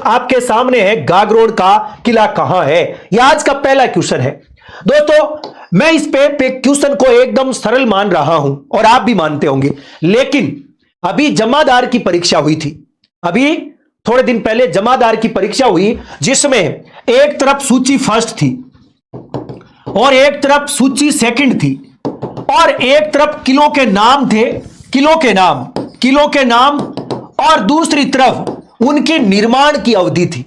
आपके सामने है गागरोड का किला कहां है। यह आज का पहला क्वेश्चन है दोस्तों। मैं इस पे क्वेश्चन को एकदम सरल मान रहा हूं और आप भी मानते होंगे, लेकिन अभी जमादार की परीक्षा हुई थी, अभी थोड़े दिन पहले जमादार की परीक्षा हुई, जिसमें एक तरफ सूची फर्स्ट थी और एक तरफ सूची सेकंड थी और एक तरफ किलो के नाम थे, किलो के नाम और दूसरी तरफ उनके निर्माण की अवधि थी।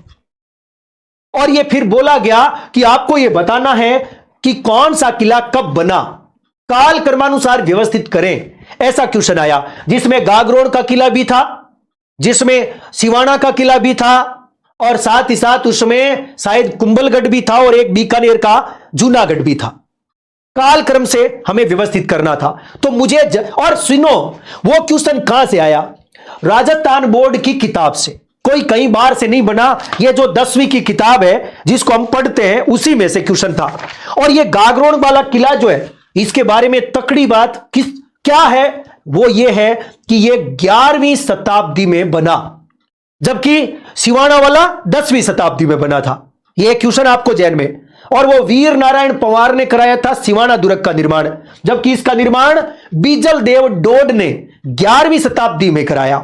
और यह फिर बोला गया कि आपको यह बताना है कि कौन सा किला कब बना, काल क्रमानुसार व्यवस्थित करें। ऐसा क्वेश्चन आया जिसमें गागरोड का किला भी था, जिसमें सिवाना का किला भी था और साथ ही साथ उसमें शायद कुंभलगढ़ भी था और एक बीकानेर का जूनागढ़ भी था। काल क्रम से हमें व्यवस्थित करना था। तो मुझे और सुनो, वो क्वेश्चन कहां से आया? राजस्थान बोर्ड की किताब से, कोई कई बार से नहीं बना। ये जो 10वीं की किताब है जिसको हम पढ़ते हैं उसी में से क्वेश्चन था। और ये गागरोड वाला किला जो है, इसके बारे में तकड़ी बात क्या है, वो ये है कि ये 11वीं शताब्दी में बना, जबकि सिवाना वाला 10वीं शताब्दी में बना था। ये क्वेश्चन आपको जैन में। और वो वीर नारायण पवार ने कराया था सिवाना दुर्ग का निर्माण, जबकि इसका निर्माण बीजल देव डोड ने 11वीं शताब्दी में कराया।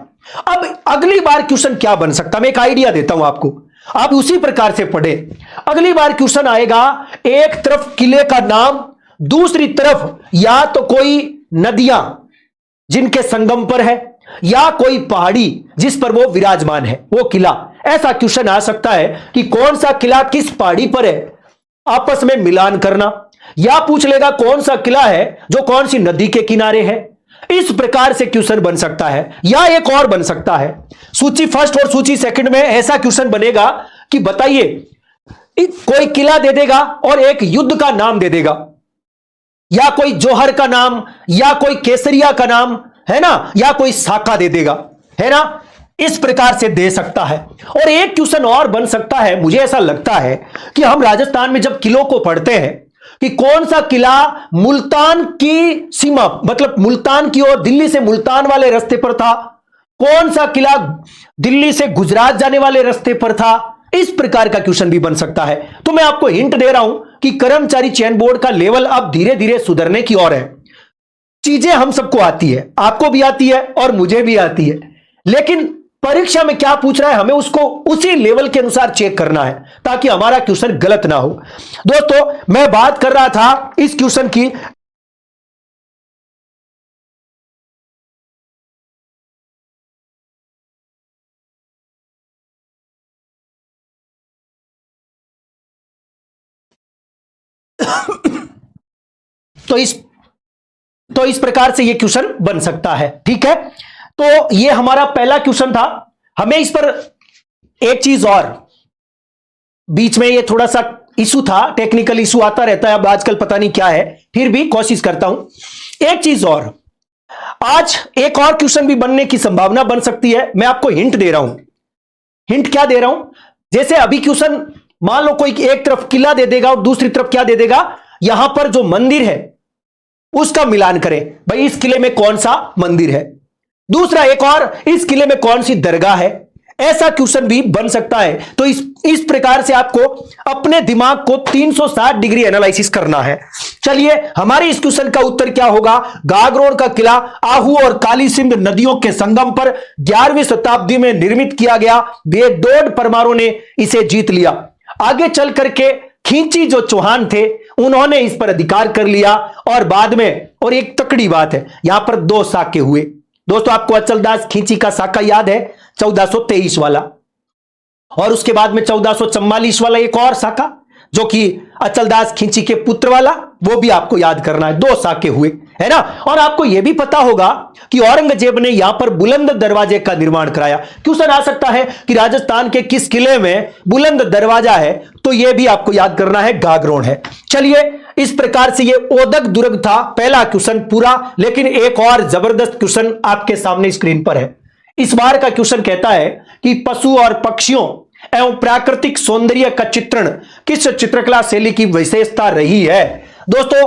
अब अगली बार क्वेश्चन क्या बन सकता, मैं एक आइडिया देता हूं आपको, आप उसी प्रकार से पढ़े। अगली बार क्वेश्चन आएगा, एक तरफ किले का नाम, दूसरी तरफ या तो कोई नदियां जिनके संगम पर है या कोई पहाड़ी जिस पर वो विराजमान है, वो किला। ऐसा क्वेश्चन आ सकता है कि कौन सा किला किस पहाड़ी पर है, आपस में मिलान करना। या पूछ लेगा कौन सा किला है जो कौन सी नदी के किनारे है। इस प्रकार से क्वेश्चन बन सकता है। या एक और बन सकता है, सूची फर्स्ट और सूची सेकंड में ऐसा क्वेश्चन बनेगा कि बताइए, कोई किला दे देगा और एक युद्ध का नाम दे देगा, या कोई जौहर का नाम, या कोई केसरिया का नाम, है ना, या कोई साका दे देगा, है ना। इस प्रकार से दे सकता है। और एक क्वेश्चन और बन सकता है, मुझे ऐसा लगता है कि हम राजस्थान में जब किलों को पढ़ते हैं कि कौन सा किला मुल्तान की सीमा, मतलब मुल्तान की ओर, दिल्ली से मुल्तान वाले रास्ते पर था, कौन सा किला दिल्ली से गुजरात जाने वाले रास्ते पर था। इस प्रकार का क्वेश्चन भी बन सकता है। तो मैं आपको हिंट दे रहा हूं कि कर्मचारी चयन बोर्ड का लेवल अब धीरे धीरे सुधरने की ओर है। चीजें हम सबको आती है, आपको भी आती है और मुझे भी आती है, लेकिन परीक्षा में क्या पूछ रहा है हमें उसको उसी लेवल के अनुसार चेक करना है ताकि हमारा क्वेश्चन गलत ना हो। दोस्तों, मैं बात कर रहा था इस क्वेश्चन की, तो इस प्रकार से यह क्वेश्चन बन सकता है। ठीक है, तो यह हमारा पहला क्वेश्चन था। हमें इस पर एक चीज और, बीच में यह थोड़ा सा इशू था, टेक्निकल इशू आता रहता है, अब आजकल पता नहीं क्या है, फिर भी कोशिश करता हूं। एक चीज और, आज एक और क्वेश्चन भी बनने की संभावना बन सकती है। मैं आपको हिंट दे रहा हूं। हिंट क्या दे रहा हूं? जैसे अभी क्वेश्चन, मान लो कोई एक तरफ किला दे देगा और दूसरी तरफ क्या दे देगा, यहां पर जो मंदिर है उसका मिलान करें, भाई इस किले में कौन सा मंदिर है। दूसरा एक और, इस किले में कौन सी दरगाह है। ऐसा क्वेश्चन भी बन सकता है। तो इस प्रकार से आपको अपने दिमाग को 360 डिग्री एनालिसिस करना है। चलिए, हमारे इस क्वेश्चन का उत्तर क्या होगा? गागरोड का किला आहू और काली सिंध नदियों के संगम पर 11वीं शताब्दी में निर्मित किया गया। बेडोड परमारों ने इसे जीत लिया। आगे चल करके खींची जो चौहान थे उन्होंने इस पर अधिकार कर लिया और बाद में, और एक तकड़ी बात है, यहां पर 2 साके हुए। दोस्तों, आपको अचलदास खींची का साका याद है, 1423 वाला, और उसके बाद में 1444 वाला एक और साका जो कि अचलदास खींची के पुत्र वाला, वो भी आपको याद करना है। 2 साके हुए, है ना। और आपको यह भी पता होगा कि औरंगजेब ने यहां पर बुलंद दरवाजे का निर्माण कराया। क्वेश्चन आ सकता है कि राजस्थान के किस किले में बुलंद दरवाजा है, तो यह भी आपको याद करना है, गागरोड है। चलिए, इस प्रकार से यह ओदक दुर्ग था, पहला क्वेश्चन पूरा। लेकिन एक और जबरदस्त क्वेश्चन आपके सामने स्क्रीन पर है। इस बार का क्वेश्चन कहता है कि पशु और पक्षियों एवं प्राकृतिक सौंदर्य का चित्रण किस चित्रकला शैली की विशेषता रही है। दोस्तों,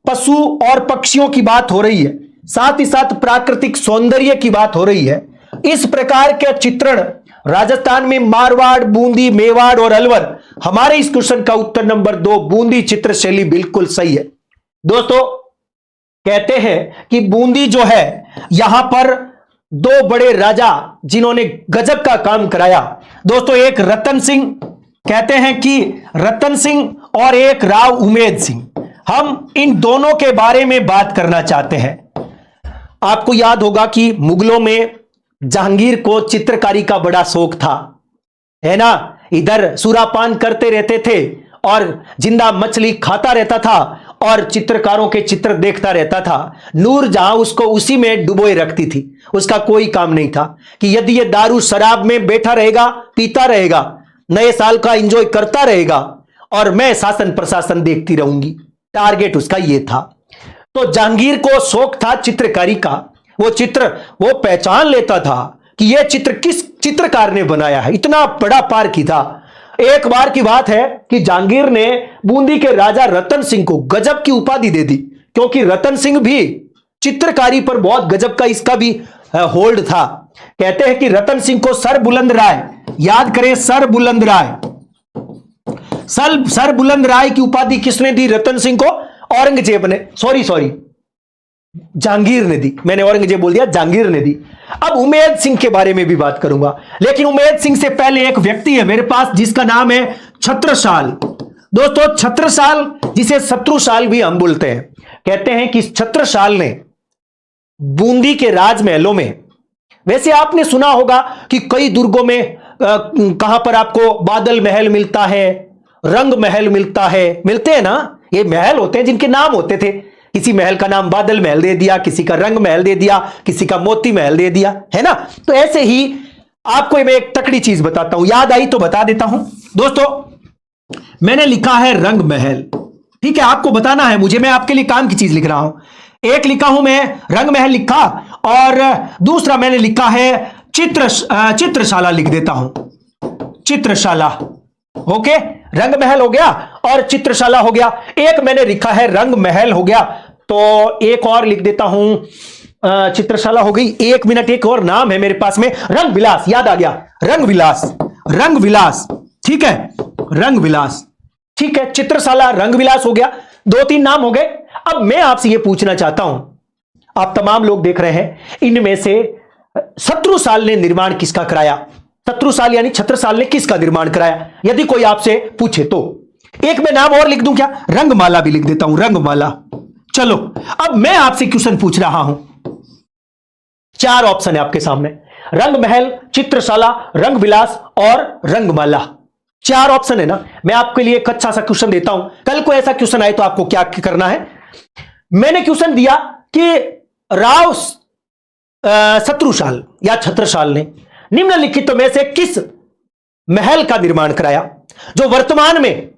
पशु और पक्षियों की बात हो रही है, साथ ही साथ प्राकृतिक सौंदर्य की बात हो रही है। इस प्रकार के चित्रण राजस्थान में मारवाड़, बूंदी, मेवाड़ और अलवर। हमारे इस क्वेश्चन का उत्तर नंबर 2 बूंदी चित्र शैली बिल्कुल सही है। दोस्तों कहते हैं कि बूंदी जो है यहां पर दो बड़े राजा जिन्होंने गजब का काम कराया। दोस्तों एक रतन सिंह, कहते हैं कि रतन सिंह और एक राव उमेद सिंह। हम इन दोनों के बारे में बात करना चाहते हैं। आपको याद होगा कि मुगलों में जहांगीर को चित्रकारी का बड़ा शौक था, है ना। इधर सुरापान करते रहते थे और जिंदा मछली खाता रहता था और चित्रकारों के चित्र देखता रहता था। नूरजहां उसको उसी में डुबोए रखती थी। उसका कोई काम नहीं था कि यदि ये दारू शराब में बैठा रहेगा, पीता रहेगा, नए साल का एंजॉय करता रहेगा और मैं शासन प्रशासन देखती रहूंगी। टारगेट उसका ये था। तो जहांगीर को शौक था चित्रकारी का। वो चित्र वो पहचान लेता था कि यह चित्र किस चित्रकार ने बनाया है। इतना बड़ा पारखी था। एक बार की बात है कि जहांगीर ने बूंदी के राजा रतन सिंह को गजब की उपाधि दे दी, क्योंकि रतन सिंह भी चित्रकारी पर बहुत गजब का इसका भी होल्ड था। कहते हैं कि रतन सिंह को सर बुलंद राय, याद करें सर बुलंद राय, सर बुलंद राय की उपाधि किसने दी रतन सिंह को? औरंगजेब ने, सॉरी जहांगीर ने दी। मैंने औरंगजेब बोल दिया, जहांगीर ने दी। अब उमेद सिंह के बारे में भी बात करूंगा, लेकिन उमेद सिंह से पहले एक व्यक्ति है मेरे पास जिसका नाम है छत्रसाल। दोस्तों छत्रसाल, जिसे शत्रुसाल भी हम बोलते हैं, कहते हैं कि छत्रसाल ने बूंदी के राजमहलों में, वैसे आपने सुना होगा कि कई दुर्गों में कहां पर आपको बादल महल मिलता है, रंग महल मिलता है, मिलते हैं ना। ये महल होते हैं जिनके नाम होते थे। किसी महल का नाम बादल महल दे दिया, किसी का रंग महल दे दिया, किसी का मोती महल दे दिया, है ना। तो ऐसे ही आपको मैं एक तकड़ी चीज बताता हूं, याद आई तो बता देता हूं। दोस्तों मैंने लिखा है रंग महल, ठीक है, आपको बताना है मुझे, मैं आपके लिए काम की चीज लिख रहा हूं। एक लिखा हूं मैं रंग महल लिखा, और दूसरा मैंने लिखा है चित्रशाला लिख देता हूं, चित्रशाला। ओके, रंग महल हो गया और चित्रशाला हो गया। एक मैंने लिखा है रंग महल हो गया, तो एक और लिख देता हूं, चित्रशाला हो गई। एक मिनट, एक और नाम है मेरे पास में, रंग विलास, याद आ गया, रंग विलास, रंग विलास, ठीक है, रंग विलास, ठीक है, चित्रशाला, रंग विलास हो गया। 2-3 नाम हो गए। अब मैं आपसे यह पूछना चाहता हूं, आप तमाम लोग देख रहे हैं, इनमें से शत्रुसाल ने निर्माण किसका कराया? शत्रुसाल यानी छत्रसाल ने किसका निर्माण कराया, यदि कोई आपसे पूछे तो? एक मैं नाम और लिख दूं क्या? रंगमाला भी लिख देता हूं, रंगमाला। चलो अब मैं आपसे क्वेश्चन पूछ रहा हूं। 4 ऑप्शन है आपके सामने, रंग महल, चित्रशाला, रंग विलास और रंगमाला। 4 ऑप्शन है ना। मैं आपके लिए एक अच्छा सा क्वेश्चन देता हूं, कल को ऐसा क्वेश्चन आए तो आपको क्या करना है। मैंने क्वेश्चन दिया कि राव शत्रुसाल या छत्रसाल ने निम्नलिखित में से किस महल का निर्माण कराया, जो वर्तमान में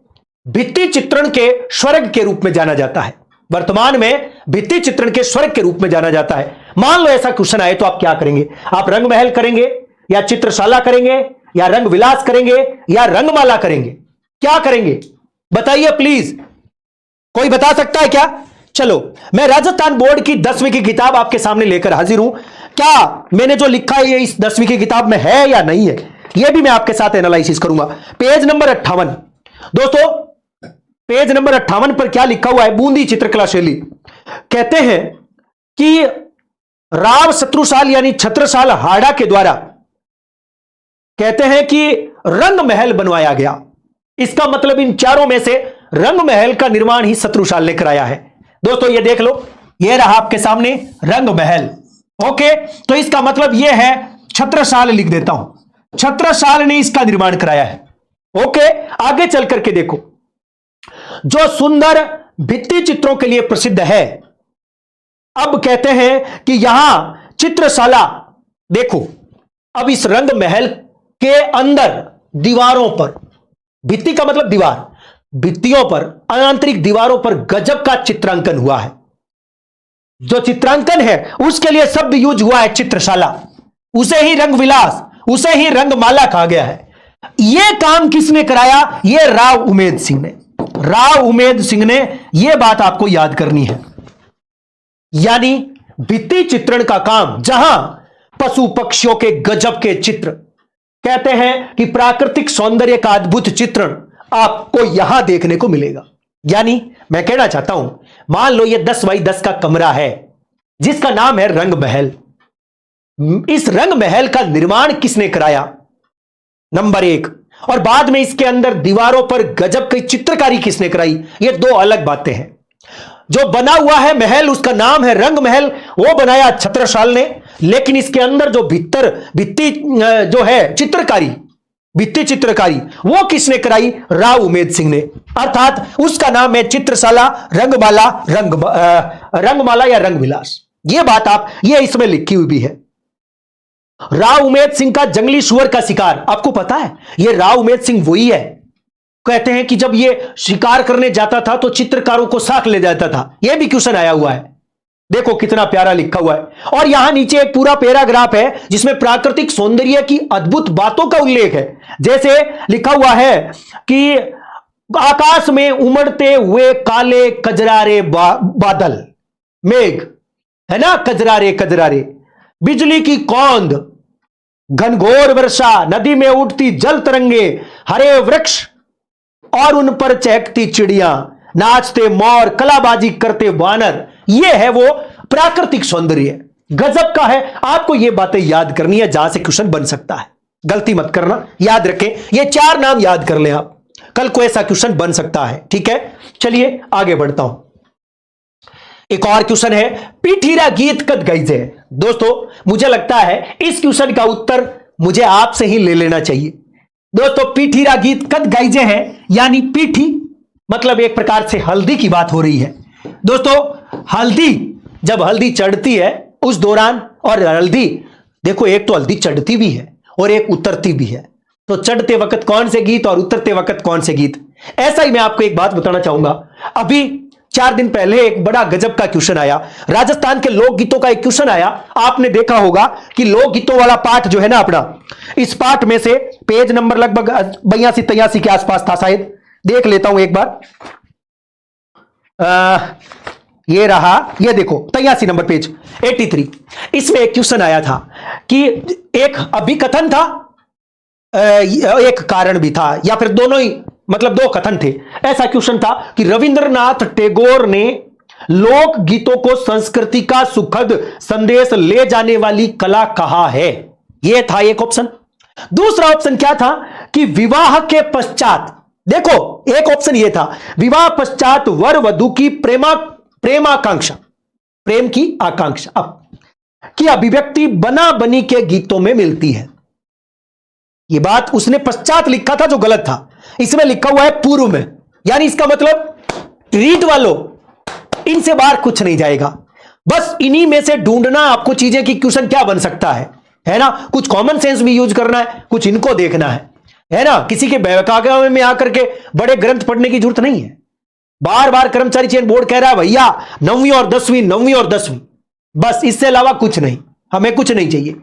भित्ति चित्रण के स्वर्ग के रूप में जाना जाता है? वर्तमान में भित्ति चित्रण के स्वर्ग के रूप में जाना जाता है। मान लो ऐसा क्वेश्चन आए तो आप क्या करेंगे? आप रंग महल करेंगे या चित्रशाला करेंगे या रंग विलास करेंगे या रंगमाला करेंगे? क्या करेंगे बताइए प्लीज, कोई बता सकता है क्या? चलो मैं राजस्थान बोर्ड की 10वीं की किताब आपके सामने लेकर हाजिर हूं। क्या मैंने जो लिखा है ये इस 10वीं की किताब में है या नहीं है, यह भी मैं आपके साथ एनालिसिस करूंगा। पेज नंबर 58, दोस्तों पेज नंबर 58 पर क्या लिखा हुआ है? बूंदी चित्रकला शैली। कहते हैं कि राव शत्रुसाल यानी छत्रसाल हाड़ा के द्वारा कहते हैं कि रंग महल बनवाया गया। इसका मतलब इन चारों में से रंग महल का निर्माण ही शत्रुसाल ने कराया है। दोस्तों ये देख लो, ये रहा आपके सामने रंग महल। ओके, तो इसका मतलब यह है छत्रसाल लिख देता हूं, छत्रसाल ने इसका निर्माण कराया है। ओके, आगे चल करके देखो, जो सुंदर भित्ति चित्रों के लिए प्रसिद्ध है। अब कहते हैं कि यहां चित्रशाला, देखो अब इस रंग महल के अंदर दीवारों पर, भित्ति का मतलब दीवार, भित्तियों पर, आंतरिक दीवारों पर गजब का चित्रांकन हुआ है। जो चित्रांकन है उसके लिए शब्द यूज हुआ है चित्रशाला, उसे ही रंग विलास, उसे ही रंगमाला कहा गया है। यह काम किसने कराया? यह राव उमेद सिंह ने, राव उमेद सिंह ने। यह बात आपको याद करनी है। यानी भित्ति चित्रण का काम, जहां पशु पक्षियों के गजब के चित्र, कहते हैं कि प्राकृतिक सौंदर्य का अद्भुत चित्रण आपको यहां देखने को मिलेगा। यानी मैं कहना चाहता हूं, मान लो ये 10 बाई 10 का कमरा है जिसका नाम है रंग महल। इस रंग महल का निर्माण किसने कराया, नंबर 1। और बाद में इसके अंदर दीवारों पर गजब की चित्रकारी किसने कराई, ये दो अलग बातें हैं। जो बना हुआ है महल उसका नाम है रंग महल, वो बनाया छत्रसाल ने, लेकिन इसके अंदर जो भित्ति जो है चित्रकारी, भित्ति चित्रकारी वो किसने कराई, राव उमेद सिंह ने। अर्थात उसका नाम है चित्रशाला रंगमाला, रंगमाला या रंगविलास। ये बात ये इसमें लिखी हुई भी है। राव उमेद सिंह का जंगली सुअर का शिकार, आपको पता है ये राव उमेद सिंह वही है। कहते हैं कि जब ये शिकार करने जाता था तो चित्रकारों को साथ ले जाता था। यह भी क्वेश्चन आया हुआ है, देखो कितना प्यारा लिखा हुआ है। और यहां नीचे एक पूरा पैराग्राफ है जिसमें प्राकृतिक सौंदर्य की अद्भुत बातों का उल्लेख है। जैसे लिखा हुआ है कि आकाश में उमड़ते हुए काले कजरारे बादल, मेघ है ना, कजरारे कजरारे, बिजली की कौंद, घनघोर वर्षा, नदी में उठती जल तरंगे, हरे वृक्ष और उन पर चहकती चिड़ियां, नाचते मोर, कलाबाजी करते वानर। यह है वो प्राकृतिक सौंदर्य, गजब का है। आपको यह बातें याद करनी है जहां से क्वेश्चन बन सकता है, गलती मत करना, याद रखें। ये 4 नाम याद कर लें आप, कल को ऐसा क्वेश्चन बन सकता है। ठीक है, चलिए आगे बढ़ता हूं। एक और क्वेश्चन है, पीठीरा गीत कद गाइजे। दोस्तों मुझे लगता है इस क्वेश्चन का उत्तर मुझे आपसे ही ले लेना चाहिए। दोस्तों पीठीरा गीत कद गाइजे है, यानी पीठी मतलब एक प्रकार से हल्दी की बात हो रही है। दोस्तों हल्दी, जब हल्दी चढ़ती है उस दौरान, और हल्दी देखो एक तो हल्दी चढ़ती भी है और एक उतरती भी है, तो चढ़ते वक्त कौन से गीत और उतरते वक्त कौन से गीत। ऐसा ही मैं आपको एक बात बताना चाहूंगा। अभी 4 दिन पहले एक बड़ा गजब का क्वेश्चन आया, राजस्थान के लोकगीतों का एक क्वेश्चन आया। आपने देखा होगा कि लोकगीतों वाला पाठ जो है ना अपना, इस पाठ में से पेज नंबर लगभग 82-83 के आसपास था शायद, देख लेता हूं एक बार। ये रहा, ये देखो 83 नंबर पेज 83। इसमें एक क्वेश्चन आया था कि एक अभिकथन था, एक कारण भी था, या फिर दोनों ही, मतलब 2 कथन थे। ऐसा क्वेश्चन था कि रविंद्रनाथ टैगोर ने लोक गीतों को संस्कृति का सुखद संदेश ले जाने वाली कला कहा है। यह था एक ऑप्शन। दूसरा ऑप्शन क्या था कि विवाह के पश्चात, देखो एक ऑप्शन यह था, विवाह पश्चात वर वधु की प्रेमाकांक्षा, प्रेम की आकांक्षा की अभिव्यक्ति बना बनी के गीतों में मिलती है। यह बात उसने पश्चात लिखा था जो गलत था, इसमें लिखा हुआ है पूर्व में। यानी इसका मतलब रीड वालों, इनसे बाहर कुछ नहीं जाएगा। बस इन्हीं में से ढूंढना आपको चीजें कि क्वेश्चन क्या बन सकता है ना। कुछ कॉमन सेंस भी यूज करना है, कुछ इनको देखना है ना। किसी के बहकावे में आकर के बड़े ग्रंथ पढ़ने की जरूरत नहीं है। बार बार कर्मचारी चयन बोर्ड कह रहा है भैया 9वीं और 10वीं, 9वीं और 10वीं, बस इससे अलावा कुछ नहीं, हमें कुछ नहीं चाहिए।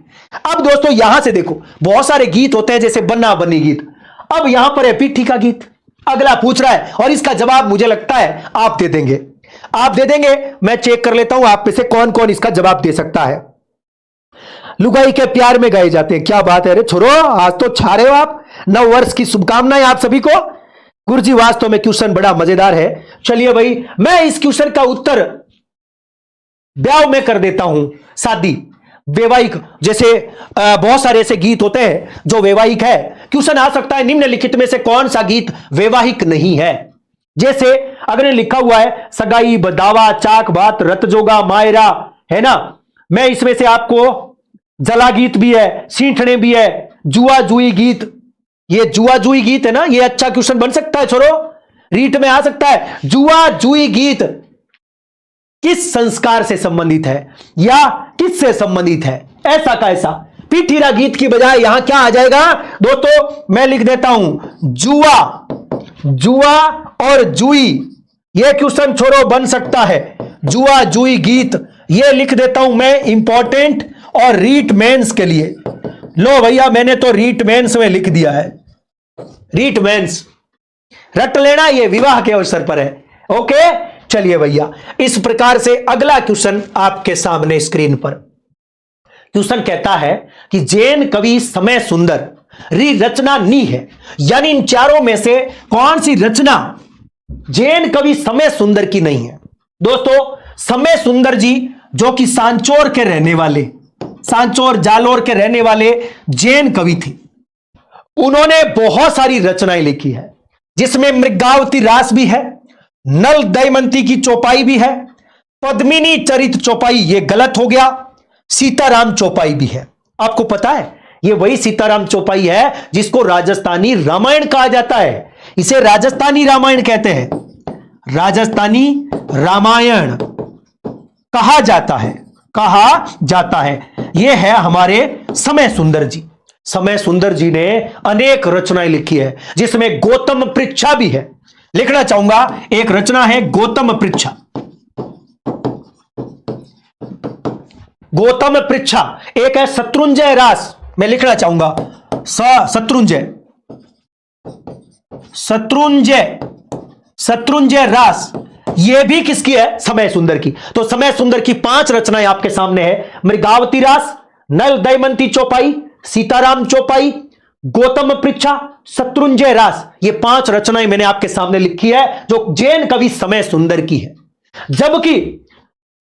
अब दोस्तों यहां से देखो, बहुत सारे गीत होते हैं जैसे बन्ना बन्नी गीत। अब यहां पर है पीठी का गीत, अगला पूछ रहा है, और इसका जवाब मुझे लगता है आप दे देंगे, आप दे देंगे। मैं चेक कर लेता हूं आप में से कौन कौन इसका जवाब दे सकता है। लुगाई के प्यार में गाए जाते हैं, क्या बात है रे छोरो, आज तो छा रहे हो आप। 9 वर्ष की शुभकामनाएं आप सभी को। गुरुजी वास्तव में क्वेश्चन बड़ा मजेदार है। चलिए भाई, मैं इस क्वेश्चन का उत्तर ब्याह में कर देता हूं, शादी, वैवाहिक। जैसे बहुत सारे ऐसे गीत होते हैं जो वैवाहिक है। क्वेश्चन आ सकता है निम्नलिखित में से कौन सा गीत वैवाहिक नहीं है। जैसे अगर लिखा हुआ है सगाई, बदावा, चाक बात, रत जोगा, मायरा, है ना। मैं इसमें से आपको जला गीत भी है, सींठने भी है, जुआ जुई गीत, ये जुआ जुई गीत है ना, ये अच्छा क्वेश्चन बन सकता है छोरो, रीट में आ सकता है। जुआ जुई गीत किस संस्कार से संबंधित है या किससे संबंधित है, ऐसा का ऐसा। पीठीरा गीत की बजाय यहां क्या आ जाएगा दोस्तों, मैं लिख देता हूं जुआ, जुआ और जुई। यह क्वेश्चन छोरो बन सकता है, जुआ जुई गीत, यह लिख देता हूं मैं इंपॉर्टेंट और रीट मेंस के लिए। लो भैया, मैंने तो रीट मेंस में लिख दिया है, रीट मेंस रट लेना, यह विवाह के अवसर पर है। ओके, चलिए भैया, इस प्रकार से अगला क्वेश्चन आपके सामने स्क्रीन पर। क्वेश्चन कहता है कि जैन कवि समय सुंदर री रचना नी है। यानी इन चारों में से कौन सी रचना जैन कवि समय सुंदर की नहीं है? दोस्तों, समय सुंदर जी जो कि सांचौर के रहने वाले, सांचौर जालोर के रहने वाले जैन कवि थे, उन्होंने बहुत सारी रचनाएं लिखी है, जिसमें मृगावती रास भी है, नल दमयंती की चौपाई भी है, पद्मिनी चरित चौपाई ये गलत हो गया, सीताराम चौपाई भी है। आपको पता है ये वही सीताराम चौपाई है जिसको राजस्थानी रामायण कहा जाता है। इसे राजस्थानी रामायण कहते हैं, राजस्थानी रामायण कहा जाता है, कहा जाता है। यह है हमारे समय सुंदर जी। समय सुंदर जी ने अनेक रचनाएं लिखी है, जिसमें गौतम पृच्छा भी है। लिखना चाहूंगा, एक रचना है गौतम पृच्छा। गौतम पृच्छा। एक है शत्रुंजय रास, मैं लिखना चाहूंगा शत्रुंजय, शत्रुंजय, शत्रुंजय रास। यह भी किसकी है? समय सुंदर की। तो समय सुंदर की 5 रचनाएं आपके सामने है, मृगावती रास, नल दमयंती चौपाई, सीताराम चौपाई, गौतम पृच्छा, शत्रुंजय रास। ये 5 रचनाएं मैंने आपके सामने लिखी है जो जैन कवि समय सुंदर की है। जबकि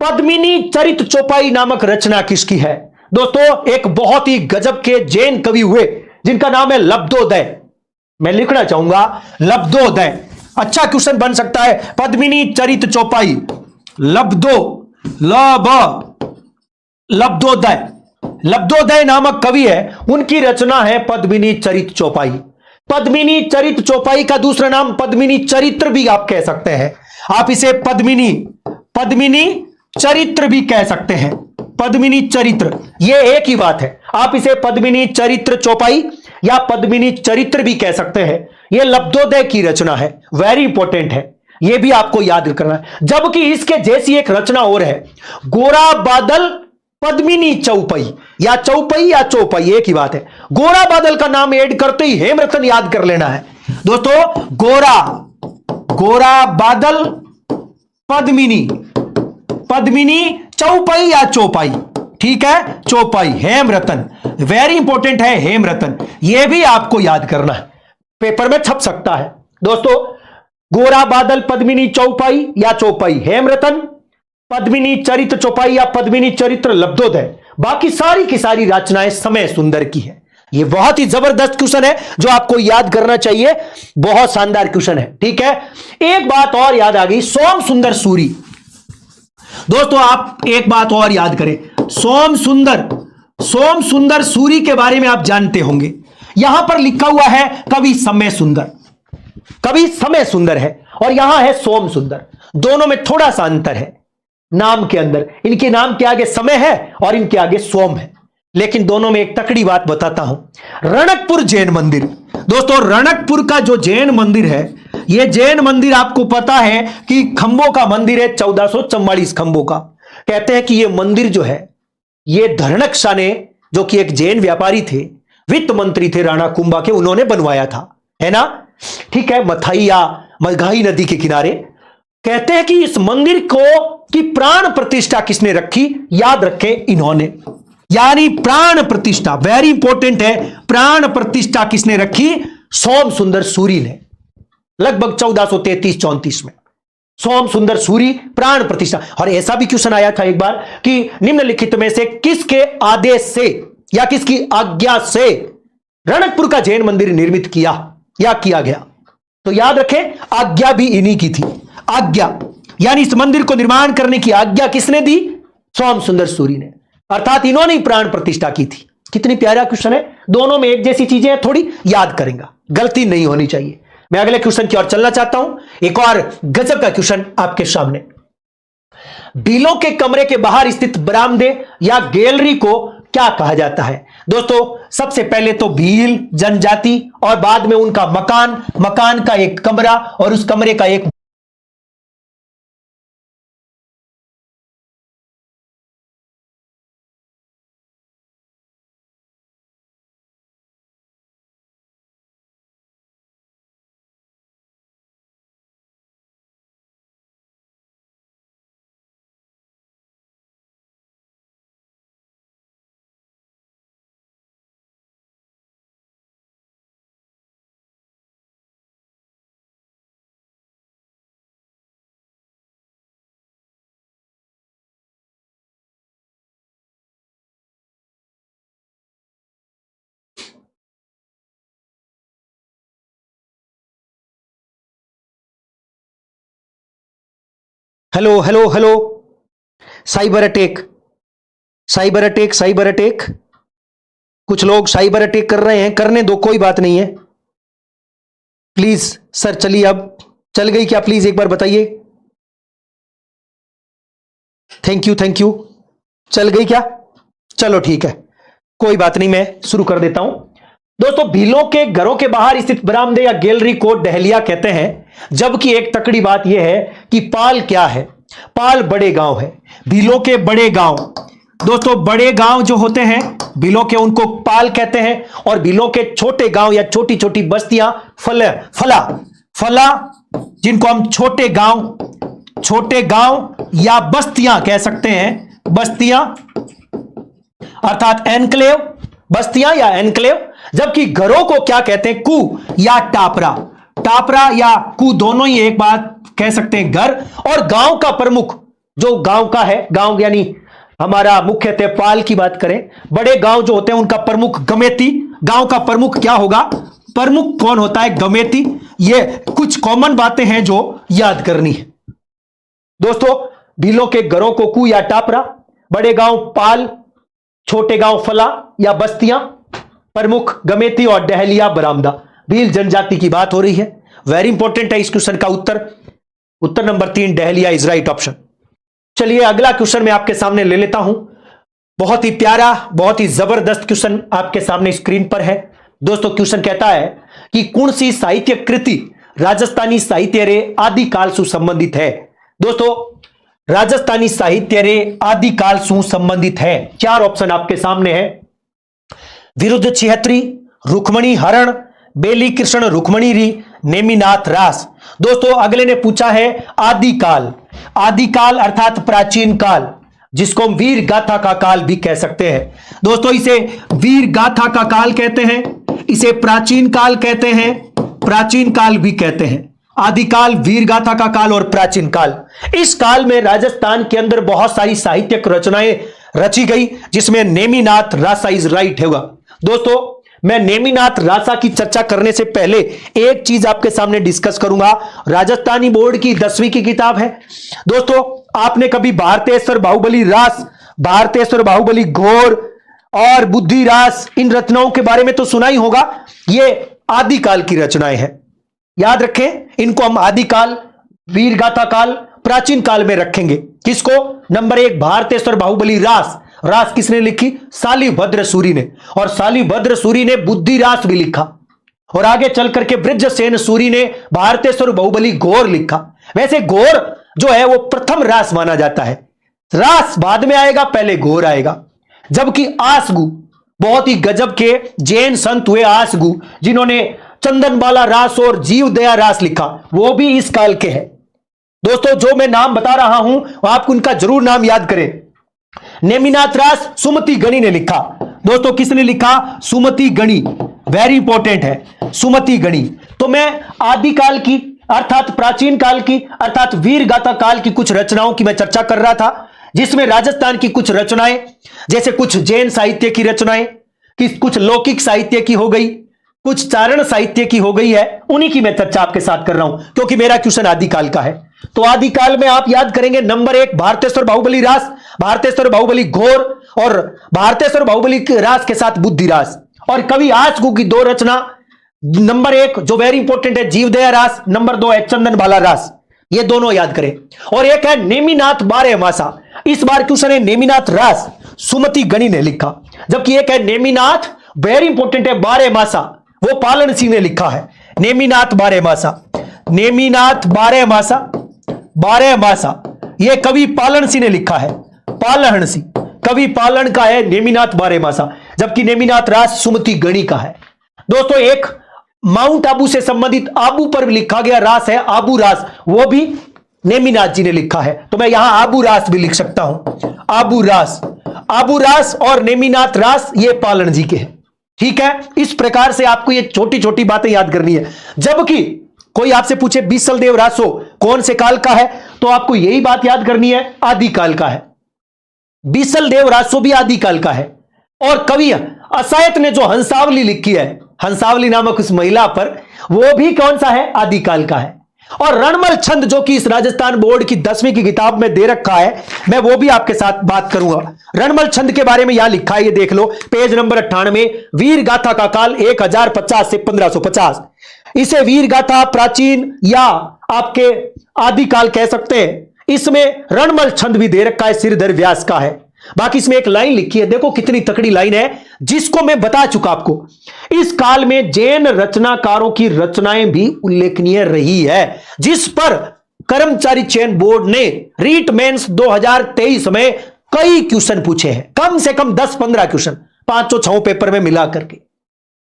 पद्मिनी चरित चौपाई नामक रचना किसकी है? दोस्तों, एक बहुत ही गजब के जैन कवि हुए जिनका नाम है लब्धोदय। मैं लिखना चाहूंगा लब्धोदय। अच्छा क्वेश्चन बन सकता है, पद्मिनी चरित चौपाई, लब्धोदय। लब्धोदय नामक कवि है, उनकी रचना है पद्मिनी चरित चौपाई। पद्मिनी चरित चौपाई का दूसरा नाम पद्मिनी चरित्र भी आप कह सकते हैं। आप इसे पद्मिनी चरित्र भी कह सकते हैं। पद्मिनी चरित्र, यह एक ही बात है। आप इसे पद्मिनी चरित्र चौपाई या पद्मिनी चरित्र भी कह सकते हैं। यह लब्धोदय की रचना है, वेरी इंपॉर्टेंट है, यह भी आपको याद करना है। जबकि इसके जैसी एक रचना और है, गोरा बादल पद्मिनी चौपाई, या चौपाई या चौपाई एक ही बात है। गोरा बादल का नाम ऐड करते ही हेमरतन याद कर लेना है दोस्तों। गोरा बादल पद्मिनी चौपाई या चौपाई, ठीक है, चौपाई, हेमरतन, वेरी इंपॉर्टेंट है हेमरतन। यह भी आपको याद करना है, पेपर में छप सकता है दोस्तों। गोरा बादल पद्मिनी चौपाई या चौपाई हेमरतन, पद्मिनी चरित्र चौपाई या पद्मिनी चरित्र लब्धोदय। बाकी सारी की सारी रचनाएं समय सुंदर की है। यह बहुत ही जबरदस्त क्वेश्चन है जो आपको याद करना चाहिए, बहुत शानदार क्वेश्चन है, ठीक है। एक बात और याद आ गई, सोम सुंदर सूरी। दोस्तों, आप एक बात और याद करें, सोम सुंदर सूरी के बारे में आप जानते होंगे। यहां पर लिखा हुआ है कवि समय सुंदर, कवि समय सुंदर है, और यहां है सोम सुंदर। दोनों में थोड़ा सा अंतर है नाम के अंदर। इनके नाम के आगे समय है और इनके आगे सोम है, लेकिन दोनों में एक तकड़ी बात बताता हूं। रणकपुर जैन मंदिर, दोस्तों, रणकपुर का जो जैन मंदिर है, यह जैन मंदिर आपको पता है कि खंभों का मंदिर है, 1444 खंभों का। कहते हैं कि यह मंदिर जो है, यह धरणक शाह ने, जो कि एक जैन व्यापारी थे, वित्त मंत्री थे राणा कुंभा के, उन्होंने बनवाया था, है ना, ठीक है, मथाई या मघाई नदी के किनारे। कहते हैं कि इस मंदिर को की प्राण प्रतिष्ठा किसने रखी? याद रखें, इन्होंने, यानी प्राण प्रतिष्ठा, वेरी इंपॉर्टेंट है, प्राण प्रतिष्ठा किसने रखी? सोम सुंदर सूरी ने, लगभग 1433-34 में सोम सुंदर सूरी प्राण प्रतिष्ठा। और ऐसा भी क्वेश्चन आया था एक बार कि निम्नलिखित में से किसके आदेश से या किसकी आज्ञा से रणकपुर का जैन मंदिर निर्मित किया या किया गया? तो याद रखें, आज्ञा भी इन्हीं की थी। आज्ञा यानी इस मंदिर को निर्माण करने की आज्ञा किसने दी? सोम सुंदर सूरी ने, अर्थात इन्होंने ही प्राण प्रतिष्ठा की थी। कितनी प्यारा क्वेश्चन है, दोनों में एक जैसी चीजें हैं, थोड़ी याद करेंगे, गलती नहीं होनी चाहिए। मैं अगले क्वेश्चन की ओर चलना चाहता हूं। एक और गजब का क्वेश्चन आपके सामने, भीलों के कमरे के बाहर स्थित बरामदे या गैलरी को क्या कहा जाता है? दोस्तों, सबसे पहले तो भील जनजाति और बाद में उनका मकान का एक कमरा और उस कमरे का एक hello hello hello, cyber attack, cyber attack, cyber attack. कुछ लोग साइबर अटैक कर रहे हैं, करने दो, कोई बात नहीं है। प्लीज सर चलिए, अब चल गई क्या? प्लीज एक बार बताइए। Thank you thank you. चल गई क्या? चलो ठीक है, कोई बात नहीं, मैं शुरू कर देता हूं। दोस्तों, भीलों के घरों के बाहर स्थित बरामदे या गैलरी को डहलिया कहते हैं, जबकि एक तकड़ी बात यह है कि पाल क्या है? पाल बड़े गांव है। भीलों के बड़े गांव, दोस्तों बड़े गांव जो होते हैं भीलों के, उनको पाल कहते हैं। और भीलों के छोटे गांव या छोटी छोटी बस्तियां फला फला, जिनको हम छोटे गांव या बस्तियां कह सकते हैं, बस्तियां अर्थात एनक्लेव, बस्तियां या एनक्लेव। जबकि घरों को क्या कहते हैं? कू या टापरा। टापरा या कू दोनों ही एक बात कह सकते हैं, घर। और गांव का प्रमुख, जो गांव का है, गांव यानी हमारा मुख्यतः पाल की बात करें, बड़े गांव जो होते हैं उनका प्रमुख गमेती। गांव का प्रमुख क्या होगा? प्रमुख कौन होता है? गमेती। ये कुछ कॉमन बातें हैं जो याद करनी है। दोस्तों, भीलों के घरों को कू या टापरा, बड़े गांव पाल, छोटे गांव फला या बस्तियां, प्रमुख गमेती और डहलिया बरामदा। भील जनजाति की बात हो रही है, वेरी इंपॉर्टेंट है इस क्वेश्चन का उत्तर number 3 dahlia is right option. चलिए अगला क्वेश्चन मैं आपके सामने ले लेता हूं। बहुत ही प्यारा, बहुत ही जबरदस्त क्वेश्चन आपके सामने स्क्रीन पर है। दोस्तों, क्वेश्चन कहता है कि कौन सी साहित्य कृति राजस्थानी साहित्य रे आदिकाल से संबंधित है? दोस्तों, राजस्थानी साहित्य रे आदिकाल से संबंधित है। 4 ऑप्शन आपके सामने है। विरुद्ध छिहत्तरी, रुक्मणी हरण, बेली कृष्ण रुक्मणी री, नेमिनाथ रास। दोस्तों, अगले ने पूछा है आदिकाल। आदिकाल अर्थात प्राचीन काल, जिसको हम वीर गाथा का काल भी कह सकते हैं। दोस्तों, इसे वीर गाथा का काल कहते हैं, इसे प्राचीन काल कहते हैं, प्राचीन काल भी कहते हैं। आदिकाल, वीर गाथा का काल और प्राचीन काल। इस काल में राजस्थान के अंदर बहुत सारी साहित्यिक रचनाएं रची गई, जिसमें नेमिनाथ रासा इज राइट होगा। दोस्तों, मैं नेमिनाथ रासा की चर्चा करने से पहले एक चीज आपके सामने डिस्कस करूंगा। राजस्थानी बोर्ड की 10वीं की किताब है। दोस्तों, आपने कभी भारतेश्वर बाहुबली रास, भारतेश्वर बाहुबली घोर और बुद्धि रास, इन रचनाओं के बारे में तो सुना ही होगा। ये आदिकाल की रचनाएं हैं, याद रखें। इनको हम आदिकाल, वीरगाथा काल, प्राचीन काल में रखेंगे। किसको? नंबर 1 भारतेश्वर बाहुबली रास। रास किसने लिखी? शालिभद्र सूरी ने। और शालिभद्र सूरी ने बुद्धि रास भी लिखा। और आगे चल करके बृजसेन सूरी ने भारतेश्वर बाहुबली घोर लिखा। वैसे घोर जो है वो प्रथम रास माना जाता है, रास बाद में आएगा, पहले घोर आएगा। जबकि आसगु, बहुत ही गजब के जैन संत हुए आसगु, जिन्होंने चंदनबाला रास और जीव दया रास लिखा, वो भी इस काल के हैं। दोस्तों, जो मैं नाम बता रहा हूं आप उनका जरूर नाम याद करें। नेमिनाथ रास सुमति गणी ने लिखा। दोस्तों, किसने लिखा? सुमति गणी, वेरी इंपॉर्टेंट है, सुमति गणी। तो मैं आदिकाल की अर्थात प्राचीन काल की अर्थात वीर गाथा काल की कुछ रचनाओं की मैं चर्चा कर रहा था, जिसमें राजस्थान की कुछ रचनाएं, जैसे कुछ जैन साहित्य की रचनाएं, कुछ लौकिक साहित्य की हो गई, कुछ चारण साहित्य की हो गई है, उन्हीं की मैं चर्चा आपके साथ कर रहा हूं, क्योंकि मेरा क्वेश्चन आदिकाल का है। तो आदिकाल में आप याद करेंगे नंबर 1 भारतेश्वर बाहुबली रास, भारतेश्वर बाहुबली घोर और भारतेश्वर बाहुबली रास के साथ बुद्धि रास। और कवि आसगु की 2 रचना, नंबर 1 जो वेरी इंपॉर्टेंट है जीवदया रास, नंबर 2 है चंदनबाला रास। ये दोनों याद करें। और एक है नेमिनाथ बारह मासा। इस बार क्वेश्चन है नेमिनाथ रास, सुमति गणी ने लिखा। जबकि एक है नेमिनाथ, वेरी इंपॉर्टेंट है बारह मासा, वो पालन सिंह ने लिखा है। नेमिनाथ बारह मासा, नेमिनाथ बारह मासा, बारह मासा, ये कवि पालन सिंह ने लिखा है। पालहन सिंह, कवि पालन का है नेमिनाथ बारह मासा। जबकि नेमिनाथ रास सुमति गणी का है। दोस्तों, एक माउंट आबू से संबंधित आबू पर लिखा गया रास है आबू रास, वो भी नेमिनाथ जी ने लिखा है। तो मैं यहां आबू रास भी लिख सकता हूं, आबू रास। आबू रास और नेमिनाथ रास ये पालन जी के हैं। ठीक है, इस प्रकार से आपको ये छोटी छोटी बातें याद करनी है। जबकि कोई आपसे पूछे बीसल देव रासो कौन से काल का है, तो आपको यही बात याद करनी है, आदिकाल का है। बीसल देव रासो भी आदिकाल का है। और कवि असायत ने जो हंसावली लिखी है, हंसावली नामक उस महिला पर, वो भी कौन सा है? आदिकाल का है। और रणमल छंद जो कि इस राजस्थान बोर्ड की 10वीं की किताब में दे रखा है, मैं वो भी आपके साथ बात करूंगा। रणमल छंद के बारे में यहां लिखा है, ये देख लो पेज नंबर 98, वीर गाथा का काल 1050 से 1550। इसे वीर गाथा प्राचीन या आपके आदिकाल कह सकते हैं। इसमें रणमल छंद भी दे रखा है, सिरधर व्यास का है। बाकी इसमें एक लाइन लिखी है, देखो कितनी तकड़ी लाइन है, जिसको मैं बता चुका आपको। इस काल में जैन रचनाकारों की रचनाएं भी उल्लेखनीय रही है, जिस पर कर्मचारी चयन बोर्ड ने रीट मेंस 2023 में कई क्वेश्चन पूछे हैं, कम से कम 10-15 क्वेश्चन 5-6 पेपर में मिला करके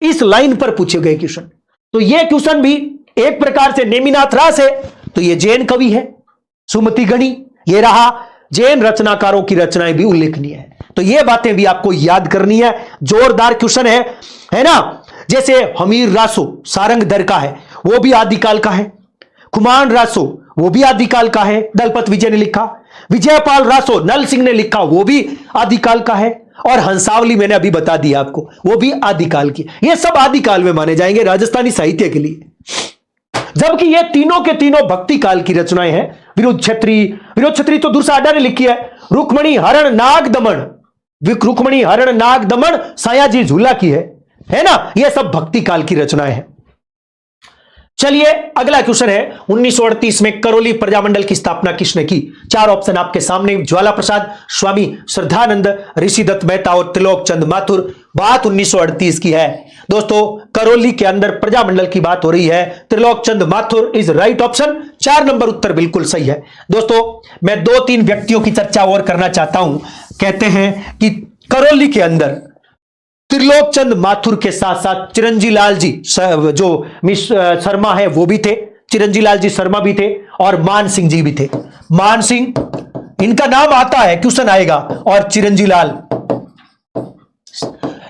इस लाइन पर पूछे गए क्वेश्चन। तो यह क्वेश्चन भी एक प्रकार से नेमिनाथ रास है, तो यह जैन कवि है। सुमति गणी, यह रहा जैन रचनाकारों की रचनाएं भी उल्लेखनीय है। तो ये बातें भी आपको याद करनी है, जोरदार क्वेश्चन है ना। जैसे हमीर रासो सारंग दर का है, वो भी आदिकाल का है। कुमान रासो वो भी आदिकाल का है, दलपत विजय ने लिखा। विजयपाल रासो नल सिंह ने लिखा, वो भी आदिकाल का है। और हंसावली मैंने अभी बता दिया आपको, वो भी आदिकाल की। ये सब आदिकाल में माने जाएंगे राजस्थानी साहित्य के लिए, जबकि ये तीनों के तीनों भक्ति काल की रचनाएं हैं। विरोध छत्री तो दुर्साडा ने लिखी है। रुक्मणी हरण नाग दमन, रुक्मणी हरण नाग दमन सायाजी झूला की है ना। ये सब भक्ति काल की रचनाएं हैं। चलिए अगला क्वेश्चन है, 1938 में करौली प्रजामंडल की स्थापना किसने की? 4 ऑप्शन आपके सामने, ज्वाला प्रसाद, स्वामी श्रद्धानंद, ऋषिदत्त मेहता और त्रिलोक चंद माथुर। बात 1938 की है दोस्तों, करौली के अंदर प्रजामंडल की बात हो रही है। Trilok Chand Mathur is right option, 4 number उत्तर बिल्कुल सही है। दोस्तों मैं 2-3 व्यक्तियों की चर्चा और करना चाहता हूं। कहते हैं कि करौली के अंदर त्रिलोक चंद माथुर के साथ साथ चिरंजी लाल जी जो मिस शर्मा है वो भी थे, चिरंजी लाल जी शर्मा भी थे, और मान सिंह जी भी थे। मान सिंह इनका नाम आता है, क्वेश्चन आएगा, और चिरंजी लाल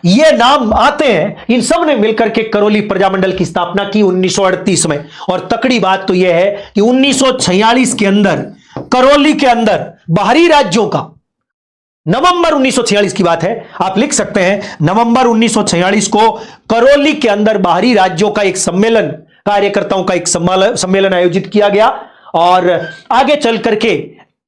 ये नाम आते हैं। इन सब ने मिलकर के करौली प्रजामंडल की स्थापना की 1938 में। और तकड़ी बात तो यह है कि 1946 के अंदर करौली के अंदर बाहरी राज्यों का, नवंबर 1946 की बात है, आप लिख सकते हैं नवंबर 1946 को करौली के अंदर बाहरी राज्यों का एक सम्मेलन, कार्यकर्ताओं का एक सम्मेलन आयोजित किया गया। और आगे चल करके,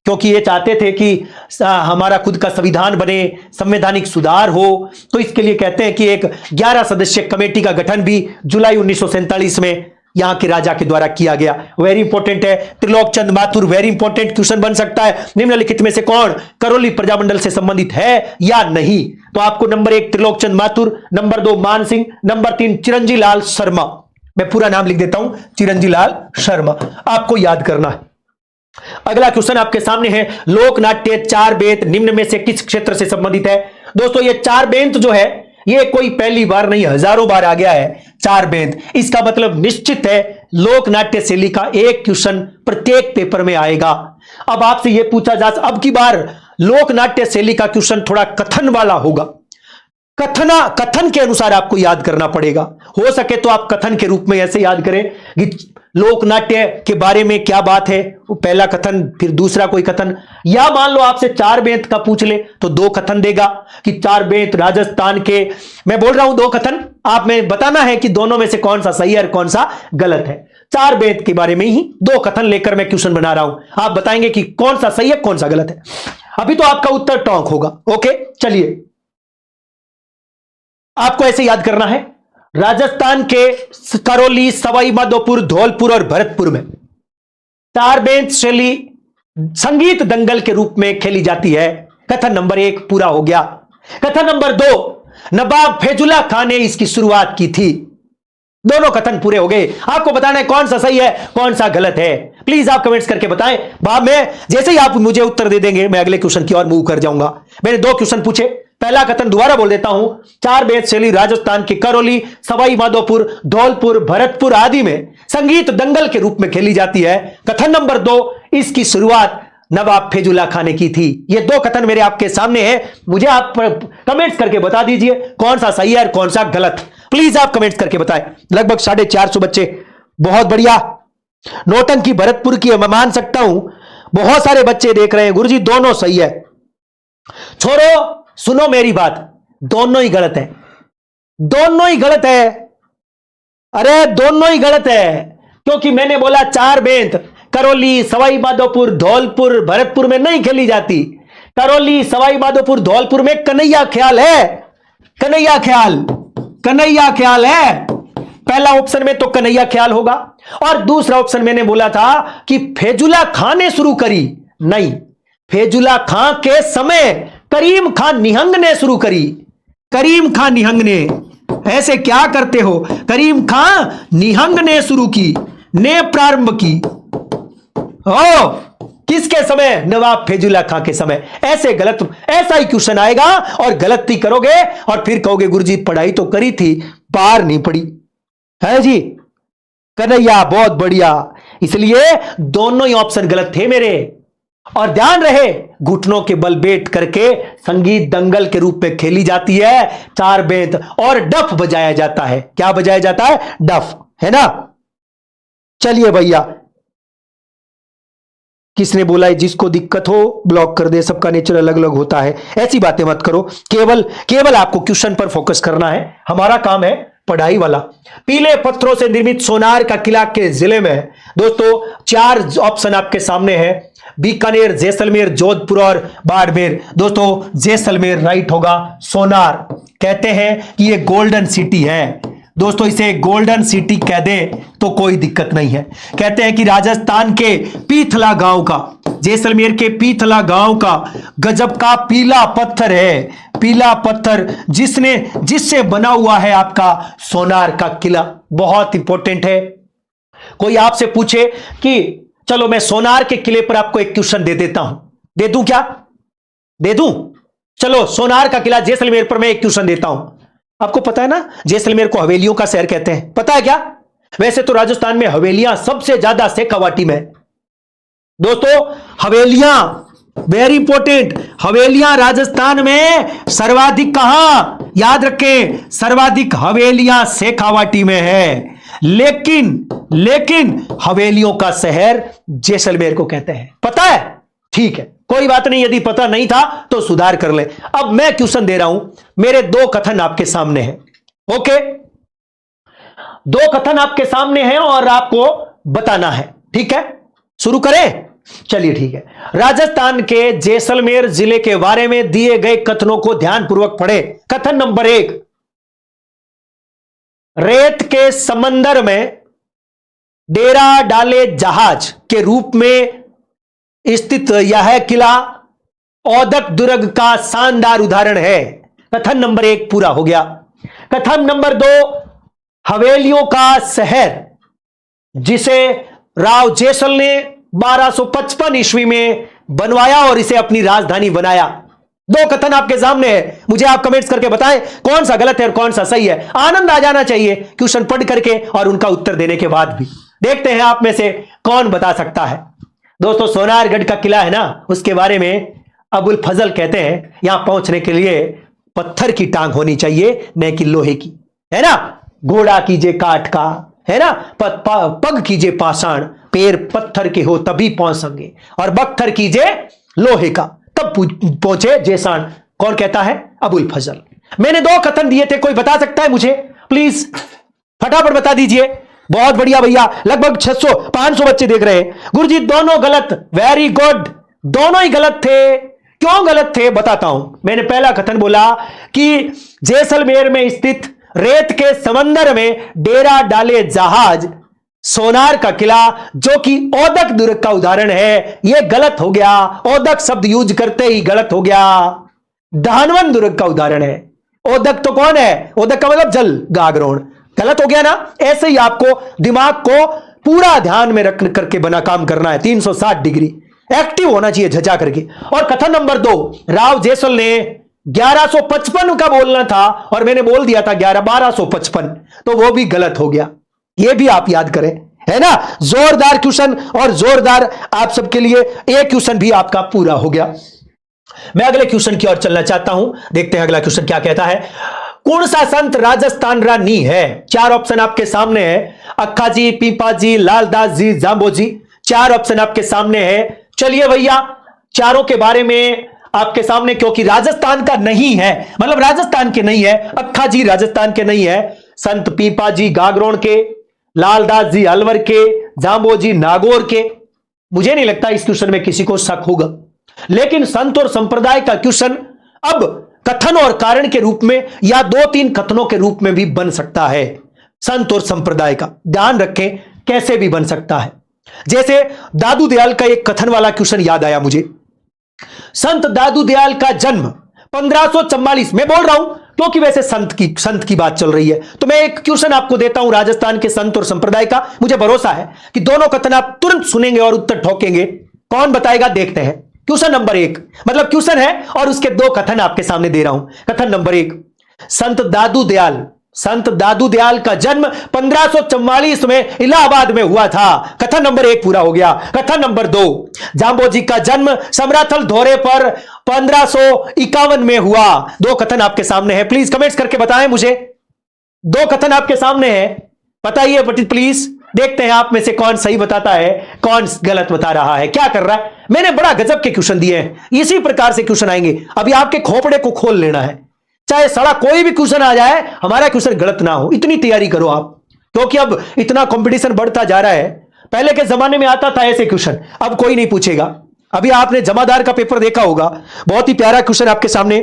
क्योंकि ये चाहते थे कि हमारा खुद का संविधान बने, संवैधानिक सुधार हो, तो इसके लिए कहते हैं कि एक 11 सदस्यीय कमेटी का गठन भी जुलाई 1947 में यहां के राजा के द्वारा किया गया। वेरी इंपॉर्टेंट है, Trilok Chand Mathur, very important question बन सकता है। निम्नलिखित में से कौन करौली प्रजामंडल से संबंधित है या नहीं? तो आपको नंबर 1 त्रिलोक चंद माथुर, नंबर 2 मान सिंह, नंबर 3 चिरंजी लाल शर्मा। मैं पूरा नाम लिख देता हूं, चिरंजी लाल शर्मा, आपको याद करना है। अगला क्वेश्चन आपके सामने है, लोक नाट्य चार बेंत निम्न में से किस क्षेत्र से संबंधित है? दोस्तों ये चार बेंत जो है, ये कोई पहली बार नहीं, हजारों बार आ गया है चार बेंत। इसका मतलब निश्चित है लोक नाट्य शैली का एक क्वेश्चन प्रत्येक पेपर में आएगा। अब आपसे यह पूछा जा, अब की बार लोक नाट्य शैली का क्वेश्चन थोड़ा कथन वाला होगा। कथन के अनुसार आपको याद करना पड़ेगा। हो सके तो आप कथन के रूप में ऐसे याद करें कि लोक नाट्य के बारे में क्या बात है, वो पहला कथन, फिर दूसरा कोई कथन। या मान लो आपसे चार बेंत का पूछ ले तो 2 कथन देगा कि चार बेंत राजस्थान के, मैं बोल रहा हूं 2 कथन, आप में बताना है कि दोनों में से कौन सा सही है और कौन सा गलत है। चार बेंत के बारे में ही 2 कथन लेकर मैं क्वेश्चन बना रहा हूं, आप बताएंगे कि कौन सा सही है कौन सा गलत है। अभी तो आपका उत्तर टोंक होगा। ओके चलिए, आपको ऐसे याद करना है, राजस्थान के करौली, सवाई माधोपुर, धौलपुर और भरतपुर में चार बेंत शैली संगीत दंगल के रूप में खेली जाती है। कथन नंबर 1 पूरा हो गया। कथन नंबर 2, नवाब फैजुल्ला खान ने इसकी शुरुआत की थी। दोनों कथन पूरे हो गए। आपको बताना है कौन सा सही है कौन सा गलत है। प्लीज आप कमेंट्स करके बताएं। मैं जैसे ही आप मुझे उत्तर दे देंगे मैं अगले क्वेश्चन की ओर मूव कर जाऊंगा। मैंने 2 क्वेश्चन पूछे, पहला कथन दोबारा बोल देता हूं, चार बेंत शैली राजस्थान के करौली, सवाई माधोपुर, धौलपुर, भरतपुर आदि में संगीत दंगल के रूप में खेली जाती है। कथन नंबर 2, इसकी शुरुआत नवाब फैजुल्ला खान ने की थी। ये 2 कथन मेरे आपके सामने हैं, मुझे आप कमेंट्स करके बता दीजिए कौन सा सही है और कौन सा गलत। प्लीज आप कमेंट्स करके बताएं। लगभग 450 बच्चे, बहुत बढ़िया। नौटंकी भरतपुर की मैं मान सकता हूं, बहुत सारे बच्चे देख रहे हैं गुरुजी दोनों सही है। छोरो सुनो मेरी बात, दोनों ही गलत है, दोनों ही गलत है। अरे दोनों ही गलत है। क्योंकि मैंने बोला 4 बेंत करौली, सवाई माधोपुर, धौलपुर, भरतपुर में नहीं खेली जाती। करौली, सवाई माधोपुर, धौलपुर में कन्हैया ख्याल है, कन्हैया ख्याल, कन्हैया ख्याल है। पहला ऑप्शन में तो कन्हैया ख्याल होगा। और दूसरा ऑप्शन मैंने बोला था कि फैजुल्ला खां ने शुरू करी, नहीं, फैजुल्ला खां के समय करीम खान निहंग ने शुरू करी। करीम खान निहंग ने, ऐसे क्या करते हो, करीम खान निहंग ने शुरू की, ने प्रारंभ की। ओ किसके समय, नवाब फैजुल्ला खां के समय। ऐसे गलत, ऐसा ही क्वेश्चन आएगा और गलती करोगे और फिर कहोगे गुरुजी पढ़ाई तो करी थी, पार नहीं पड़ी है जी। कन्हैया, बहुत बढ़िया। इसलिए दोनों ही ऑप्शन गलत थे मेरे। और ध्यान रहे, घुटनों के बल बैठ करके संगीत दंगल के रूप में खेली जाती है, 4 बेंत, और डफ बजाया जाता है। क्या बजाया जाता है, डफ, है ना। चलिए भैया, किसने बोला है जिसको दिक्कत हो ब्लॉक कर दे, सबका नेचर अलग अलग होता है, ऐसी बातें मत करो। केवल आपको क्वेश्चन पर फोकस करना है, हमारा काम है पढ़ाई वाला। पीले पत्थरों से निर्मित सोनार का किला के जिले में है दोस्तों। 4 ऑप्शन आपके सामने है, बीकानेर, जैसलमेर, जोधपुर और बाड़मेर। दोस्तों जैसलमेर राइट होगा। सोनार कहते हैं कि ये गोल्डन सिटी है दोस्तों, इसे गोल्डन सिटी कह दे तो कोई दिक्कत नहीं है। कहते हैं कि राजस्थान के पीथला गांव का, जैसलमेर के पीथला गांव का गजब का पीला पत्थर है, पीला पत्थर जिससे बना हुआ है आपका सोनार का किला। बहुत इंपॉर्टेंट है। कोई आपसे पूछे कि चलो मैं सोनार के किले पर आपको एक क्वेश्चन दे देता हूं, दे दूं क्या, दे दूं? चलो सोनार का किला जैसलमेर पर मैं एक क्वेश्चन देता हूं। आपको पता है ना जैसलमेर को हवेलियों का शहर कहते हैं, पता है क्या? वैसे तो राजस्थान में हवेलियां सबसे ज्यादा शेखावाटी में। दोस्तों हवेलियां, वेरी इंपॉर्टेंट, हवेलियां राजस्थान में सर्वाधिक कहां, याद रखें, सर्वाधिक हवेलियां शेखावाटी में है। लेकिन हवेलियों का शहर जैसलमेर को कहते हैं। पता है? ठीक है, कोई बात नहीं, यदि पता नहीं था तो सुधार कर ले। अब मैं क्वेश्चन दे रहा हूं, मेरे 2 कथन आपके सामने हैं। ओके, 2 कथन आपके सामने हैं और आपको बताना है, ठीक है? शुरू करें? चलिए ठीक है। राजस्थान के जैसलमेर जिले के बारे में दिए गए कथनों को ध्यानपूर्वक पढ़े। कथन नंबर 1, रेत के समंदर में डेरा डाले जहाज के रूप में स्थित यह किला औदक दुर्ग का शानदार उदाहरण है। कथन नंबर 1 पूरा हो गया। कथन नंबर 2, हवेलियों का शहर जिसे राव जैसल ने 1255 ईस्वी में बनवाया और इसे अपनी राजधानी बनाया। 2 कथन आपके सामने है, मुझे आप कमेंट्स करके बताएं कौन सा गलत है और कौन सा सही है। आनंद आ जाना चाहिए क्वेश्चन पढ़ करके और उनका उत्तर देने के बाद भी। देखते हैं आप में से कौन बता सकता है। दोस्तों सोनारगढ़ का किला है ना, उसके बारे में अबुल फजल कहते हैं यहां पहुंचने के लिए पत्थर की टांग होनी चाहिए, न कि लोहे की, है ना। घोड़ा कीजिए काठ का, है ना, पग कीजिए पाषाण, पैर पत्थर के हो तभी पहुंच सकेंगे, और बख्तर कीजिए लोहे का तब पहुंचे जैसान। कौन कहता है? अबुल फजल। मैंने 2 कथन दिए थे, कोई बता सकता है मुझे? प्लीज फटाफट बता दीजिए। बहुत बढ़िया भैया, लगभग 600 500 बच्चे देख रहे हैं। गुरुजी दोनों गलत, वेरी गुड, दोनों ही गलत थे। क्यों गलत थे बताता हूं। मैंने पहला कथन बोला कि जैसलमेर में स्थित रेत के समंदर में डेरा डाले जहाज सोनार का किला जो कि औदक दुर्ग का उदाहरण है, यह गलत हो गया। औदक शब्द यूज करते ही गलत हो गया। धानवन दुर्ग का उदाहरण है। औदक तो कौन है? औदक का मतलब जल, गागरोण। गलत हो गया ना। ऐसे ही आपको दिमाग को पूरा ध्यान में रख करके बना काम करना है, 360 डिग्री एक्टिव होना चाहिए झचा करके। और कथन नंबर 2, राव जैसल ने 1155 का बोलना था और मैंने बोल दिया था 1255, तो वो भी गलत हो गया। ये भी आप याद करें, है ना। जोरदार क्वेश्चन और जोरदार आप सबके लिए एक क्वेश्चन भी आपका पूरा हो गया। मैं अगले क्वेश्चन की ओर चलना चाहता हूं। देखते हैं अगला क्वेश्चन क्या कहता है। कौन सा संत राजस्थान रा नी है? 4 ऑप्शन आपके सामने है, अक्खा जी, पीपा जी, लालदास जी, जांबो जी। 4 ऑप्शन आपके सामने है। चलिए भैया, चारों के बारे में आपके सामने, क्योंकि राजस्थान का नहीं है, मतलब राजस्थान के नहीं है, अक्खा जी राजस्थान के नहीं है, संत पीपा जी गागरोन के, लालदास जी अलवर के, जाम्बोजी नागौर के। मुझे नहीं लगता इस क्वेश्चन में किसी को शक होगा, लेकिन संत और संप्रदाय का क्वेश्चन अब कथन और कारण के रूप में या 2-3 कथनों के रूप में भी बन सकता है। संत और संप्रदाय का ध्यान रखें, कैसे भी बन सकता है। जैसे दादू दयाल का एक कथन वाला क्वेश्चन याद आया मुझे। संत दादू दयाल का जन्म 1544, मैं बोल रहा हूं क्योंकि वैसे संत की बात चल रही है, तो मैं एक क्वेश्चन आपको देता हूं राजस्थान के संत और संप्रदाय का। मुझे भरोसा है कि दोनों कथन आप तुरंत सुनेंगे और उत्तर ठोकेंगे। कौन बताएगा, देखते हैं। क्वेश्चन नंबर 1, मतलब क्वेश्चन है और उसके 2 कथन आपके सामने दे रहा हूं। कथन नंबर 1, संत दादू दयाल का जन्म 1544 में इलाहाबाद में हुआ था। कथन नंबर 1 पूरा हो गया। कथन नंबर 2, जाम्बोजी का जन्म समराथल दौरे पर 1551 में हुआ। 2 कथन आपके सामने हैं, प्लीज कमेंट्स करके बताएं मुझे। 2 कथन आपके सामने हैं, बताइए प्लीज। देखते हैं आप में से कौन सही बताता है, कौन गलत बता रहा है, क्या कर रहा है। मैंने बड़ा गजब के क्वेश्चन दिए हैं, इसी प्रकार से क्वेश्चन आएंगे। अभी आपके खोपड़े को खोल लेना है, चाहे सड़ा कोई भी क्वेश्चन आ जाए, हमारा क्वेश्चन गलत ना हो, इतनी तैयारी करो आप, क्योंकि अब इतना कंपटीशन बढ़ता जा रहा है। पहले के जमाने में आता था ऐसे क्वेश्चन, अब कोई नहीं पूछेगा। अभी आपने जमादार का पेपर देखा होगा, बहुत ही प्यारा क्वेश्चन आपके सामने।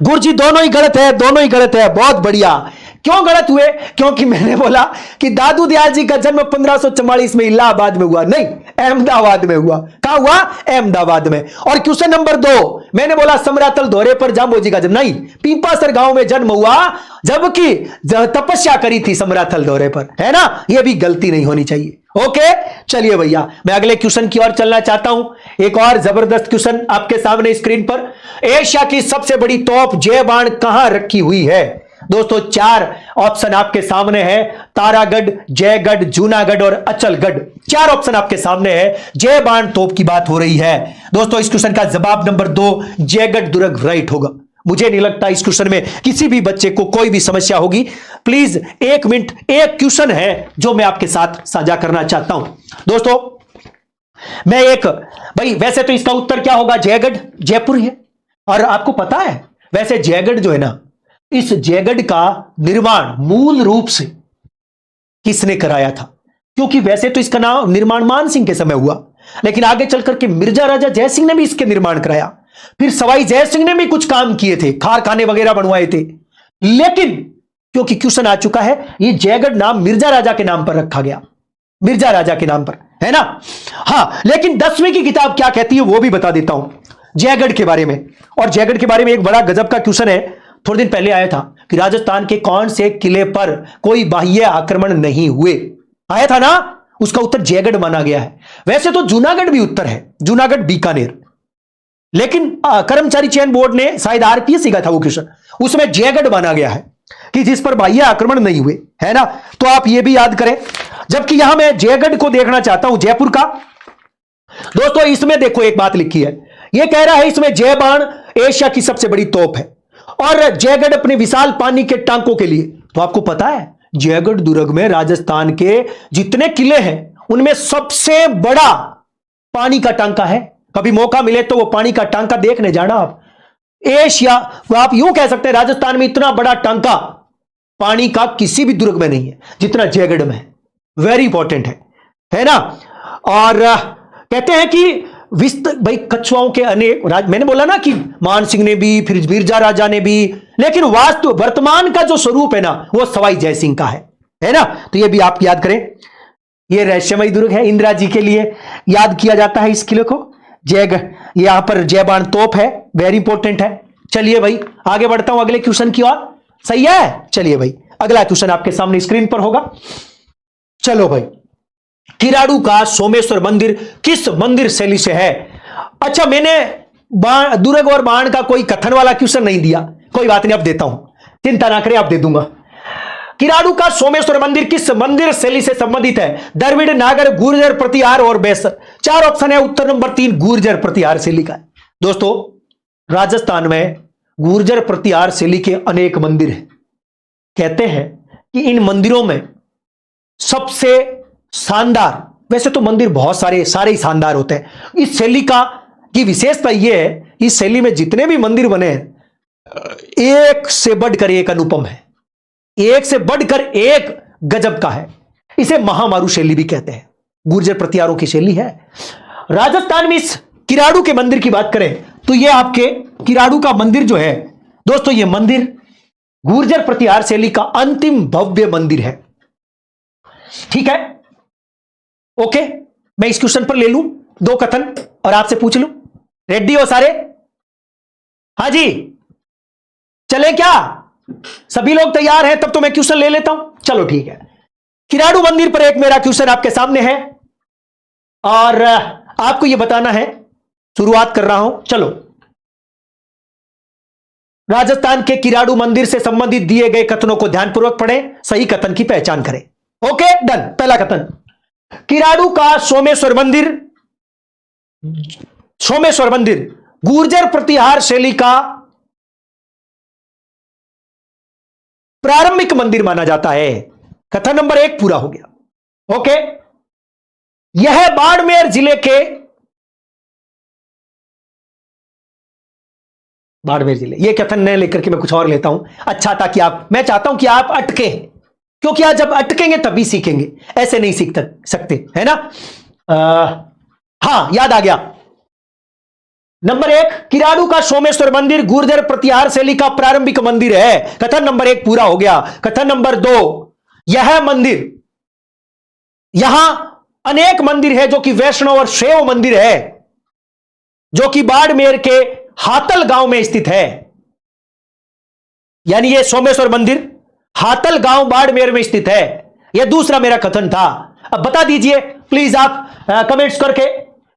गुरुजी दोनों ही गलत है, दोनों ही गलत है। बहुत बढ़िया। क्यों गलत हुए? क्योंकि मैंने बोला कि दादू दयाल जी का जन्म 1544 में इलाहाबाद में हुआ, नहीं अहमदाबाद में हुआ। कहां हुआ? अहमदाबाद में। और क्वेश्चन नंबर 2, मैंने बोला समरातल दौरे पर जाम्बोजी का जन्म, नहीं पीपासर गांव में जन्म हुआ, जबकि तपस्या करी थी समरातल दौरे पर, है ना। यह भी गलती नहीं होनी चाहिए। ओके, चलिए भैया, मैं अगले क्वेश्चन की ओर चलना चाहता हूं। एक और जबरदस्त क्वेश्चन आपके सामने स्क्रीन पर। एशिया की सबसे बड़ी तोप जय बाण कहां रखी हुई है? दोस्तों 4 ऑप्शन आपके सामने है, तारागढ़, जयगढ़, जूनागढ़ और अचलगढ़। 4 ऑप्शन आपके सामने है, जय बाण तोप की बात हो रही है। दोस्तों इस क्वेश्चन का जवाब नंबर 2 जयगढ़ दुर्ग राइट होगा। मुझे नहीं लगता इस क्वेश्चन में किसी भी बच्चे को कोई भी समस्या होगी। प्लीज 1 मिनट, एक क्वेश्चन है जो मैं आपके साथ साझा करना चाहता हूं। दोस्तों मैं भाई वैसे तो इसका उत्तर क्या होगा? जयगढ़, जयपुर है। और आपको पता है वैसे जयगढ़ जो है ना, इस जयगढ़ का निर्माण मूल रूप से किसने कराया था? क्योंकि वैसे तो इसका नाम निर्माण मान सिंह के समय हुआ, लेकिन आगे चलकर के मिर्जा राजा जय सिंह ने भी इसके निर्माण कराया। फिर सवाई जय सिंह ने भी कुछ काम किए थे, कारखाने वगैरह बनवाए थे। लेकिन क्योंकि क्वेश्चन आ चुका है, ये जयगढ़ नाम मिर्जा राजा के नाम पर रखा गया, मिर्जा राजा के नाम पर, है ना। हां, लेकिन 10वीं की किताब क्या कहती है वो भी बता देता हूं जयगढ़ के बारे में। और जयगढ़ के बारे में एक बड़ा गजब का क्वेश्चन है, थोड़े दिन पहले आया था कि राजस्थान के कौन से किले पर कोई बाह्य आक्रमण नहीं हुए, आया था ना। उसका उत्तर जयगढ़ माना गया है। वैसे तो जूनागढ़ भी उत्तर है, जूनागढ़ बीकानेर, लेकिन कर्मचारी चयन बोर्ड ने शायद आरपीएससी का था वो क्वेश्चन, उसमें जयगढ़ माना गया है कि जिस पर बाह्य आक्रमण नहीं हुए, है ना। तो आप ये भी याद करें। जबकि यहां मैं जयगढ़ को देखना चाहता हूं, जयपुर का। दोस्तों इसमें देखो एक बात लिखी है, यह कह रहा है इसमें जय बाण एशिया की सबसे बड़ी तोप है और जयगढ़ अपने विशाल पानी के टांकों के लिए। तो आपको पता है जयगढ़ दुर्ग में राजस्थान के जितने किले हैं उनमें सबसे बड़ा पानी का टांका है। कभी मौका मिले तो वो पानी का टांका देखने जाना आप। एशिया, आप यूं कह सकते हैं राजस्थान में इतना बड़ा टांका पानी का किसी भी दुर्ग में नहीं है जितना जयगढ़ में है। वेरी इंपॉर्टेंट है ना। और कहते हैं कि भाई कछुआओं के अनेक मैंने बोला ना कि मान सिंह ने भी, फिर मिर्जा राजा ने भी, लेकिन वास्तु वर्तमान का जो स्वरूप है ना वो सवाई जय सिंह का है ना। तो ये भी आप याद करें। ये रहस्यमय दुर्ग है, इंदिरा जी के लिए याद किया जाता है इस किले को। जयगढ़, यहां पर जयबाण तोप है, वेरी इंपॉर्टेंट है। चलिए भाई आगे बढ़ता हूं अगले क्वेश्चन की ओर। सही है, चलिए भाई अगला क्वेश्चन आपके सामने स्क्रीन पर होगा। चलो भाई, किराड़ू का सोमेश्वर मंदिर किस मंदिर शैली से है? अच्छा, मैंने दुर्ग और बाण का कोई कथन वाला क्वेश्चन नहीं दिया, कोई बात नहीं, अब देता हूं, चिंता ना करें, अब दे दूंगा। किराड़ू का सोमेश्वर मंदिर किस मंदिर शैली से संबंधित है? द्रविड़, नागर, गुर्जर, प्रतिहार और बैसर। 4 ऑप्शन है, उत्तर नंबर 3 गुर्जर प्रतिहार शैली का है। दोस्तों राजस्थान में गुर्जर प्रतिहार शैली के अनेक मंदिर हैं। कहते हैं कि इन मंदिरों में सबसे शानदार, वैसे तो मंदिर बहुत सारे ही शानदार होते हैं, इस शैली की विशेषता यह है, इस शैली में जितने भी मंदिर बने हैं एक से बढ़कर एक अनुपम है, एक से बढ़कर एक गजब का है। इसे महामारू शैली भी कहते हैं, गुर्जर प्रतिहारों की शैली है। राजस्थान में इस किराड़ू के मंदिर की बात करें तो यह आपके किराड़ू का मंदिर जो है दोस्तों, यह मंदिर गुर्जर प्रतिहार शैली का अंतिम भव्य मंदिर है। ठीक है, ओके, मैं इस क्वेश्चन पर ले लूं 2 कथन और आपसे पूछ लूं। रेडी हो सारे? हाँ जी, चले क्या? सभी लोग तैयार हैं? तब तो मैं क्वेश्चन ले लेता हूं। चलो ठीक है, किराड़ू मंदिर पर एक मेरा क्वेश्चन आपके सामने है और आपको यह बताना है, शुरुआत कर रहा हूं। चलो, राजस्थान के किराड़ू मंदिर से संबंधित दिए गए कथनों को ध्यानपूर्वक पढ़ें, सही कथन की पहचान करें। Okay, done. पहला कथन, किराड़ू का सोमेश्वर मंदिर गुर्जर प्रतिहार शैली का प्रारंभिक मंदिर माना जाता है। कथन नंबर 1 पूरा हो गया। ओके, यह बाड़मेर जिले के यह कथन न लेकर के मैं कुछ और लेता हूं, अच्छा, ताकि मैं चाहता हूं कि आप अटके, क्योंकि आज जब अटकेंगे तभी सीखेंगे, ऐसे नहीं सीख सकते, है ना? हां, याद आ गया। नंबर 1, किराड़ू का सोमेश्वर मंदिर गुर्जर प्रतिहार शैली का प्रारंभिक मंदिर है। कथन नंबर 1 पूरा हो गया। कथन नंबर 2, यह मंदिर, यहां अनेक मंदिर है जो कि वैष्णव और शैव मंदिर है, जो कि बाड़मेर के हातल गांव में स्थित है। यानी यह सोमेश्वर मंदिर हातल गांव बाड़मेर में स्थित है। यह दूसरा मेरा कथन था। अब बता दीजिए प्लीज आप कमेंट्स करके।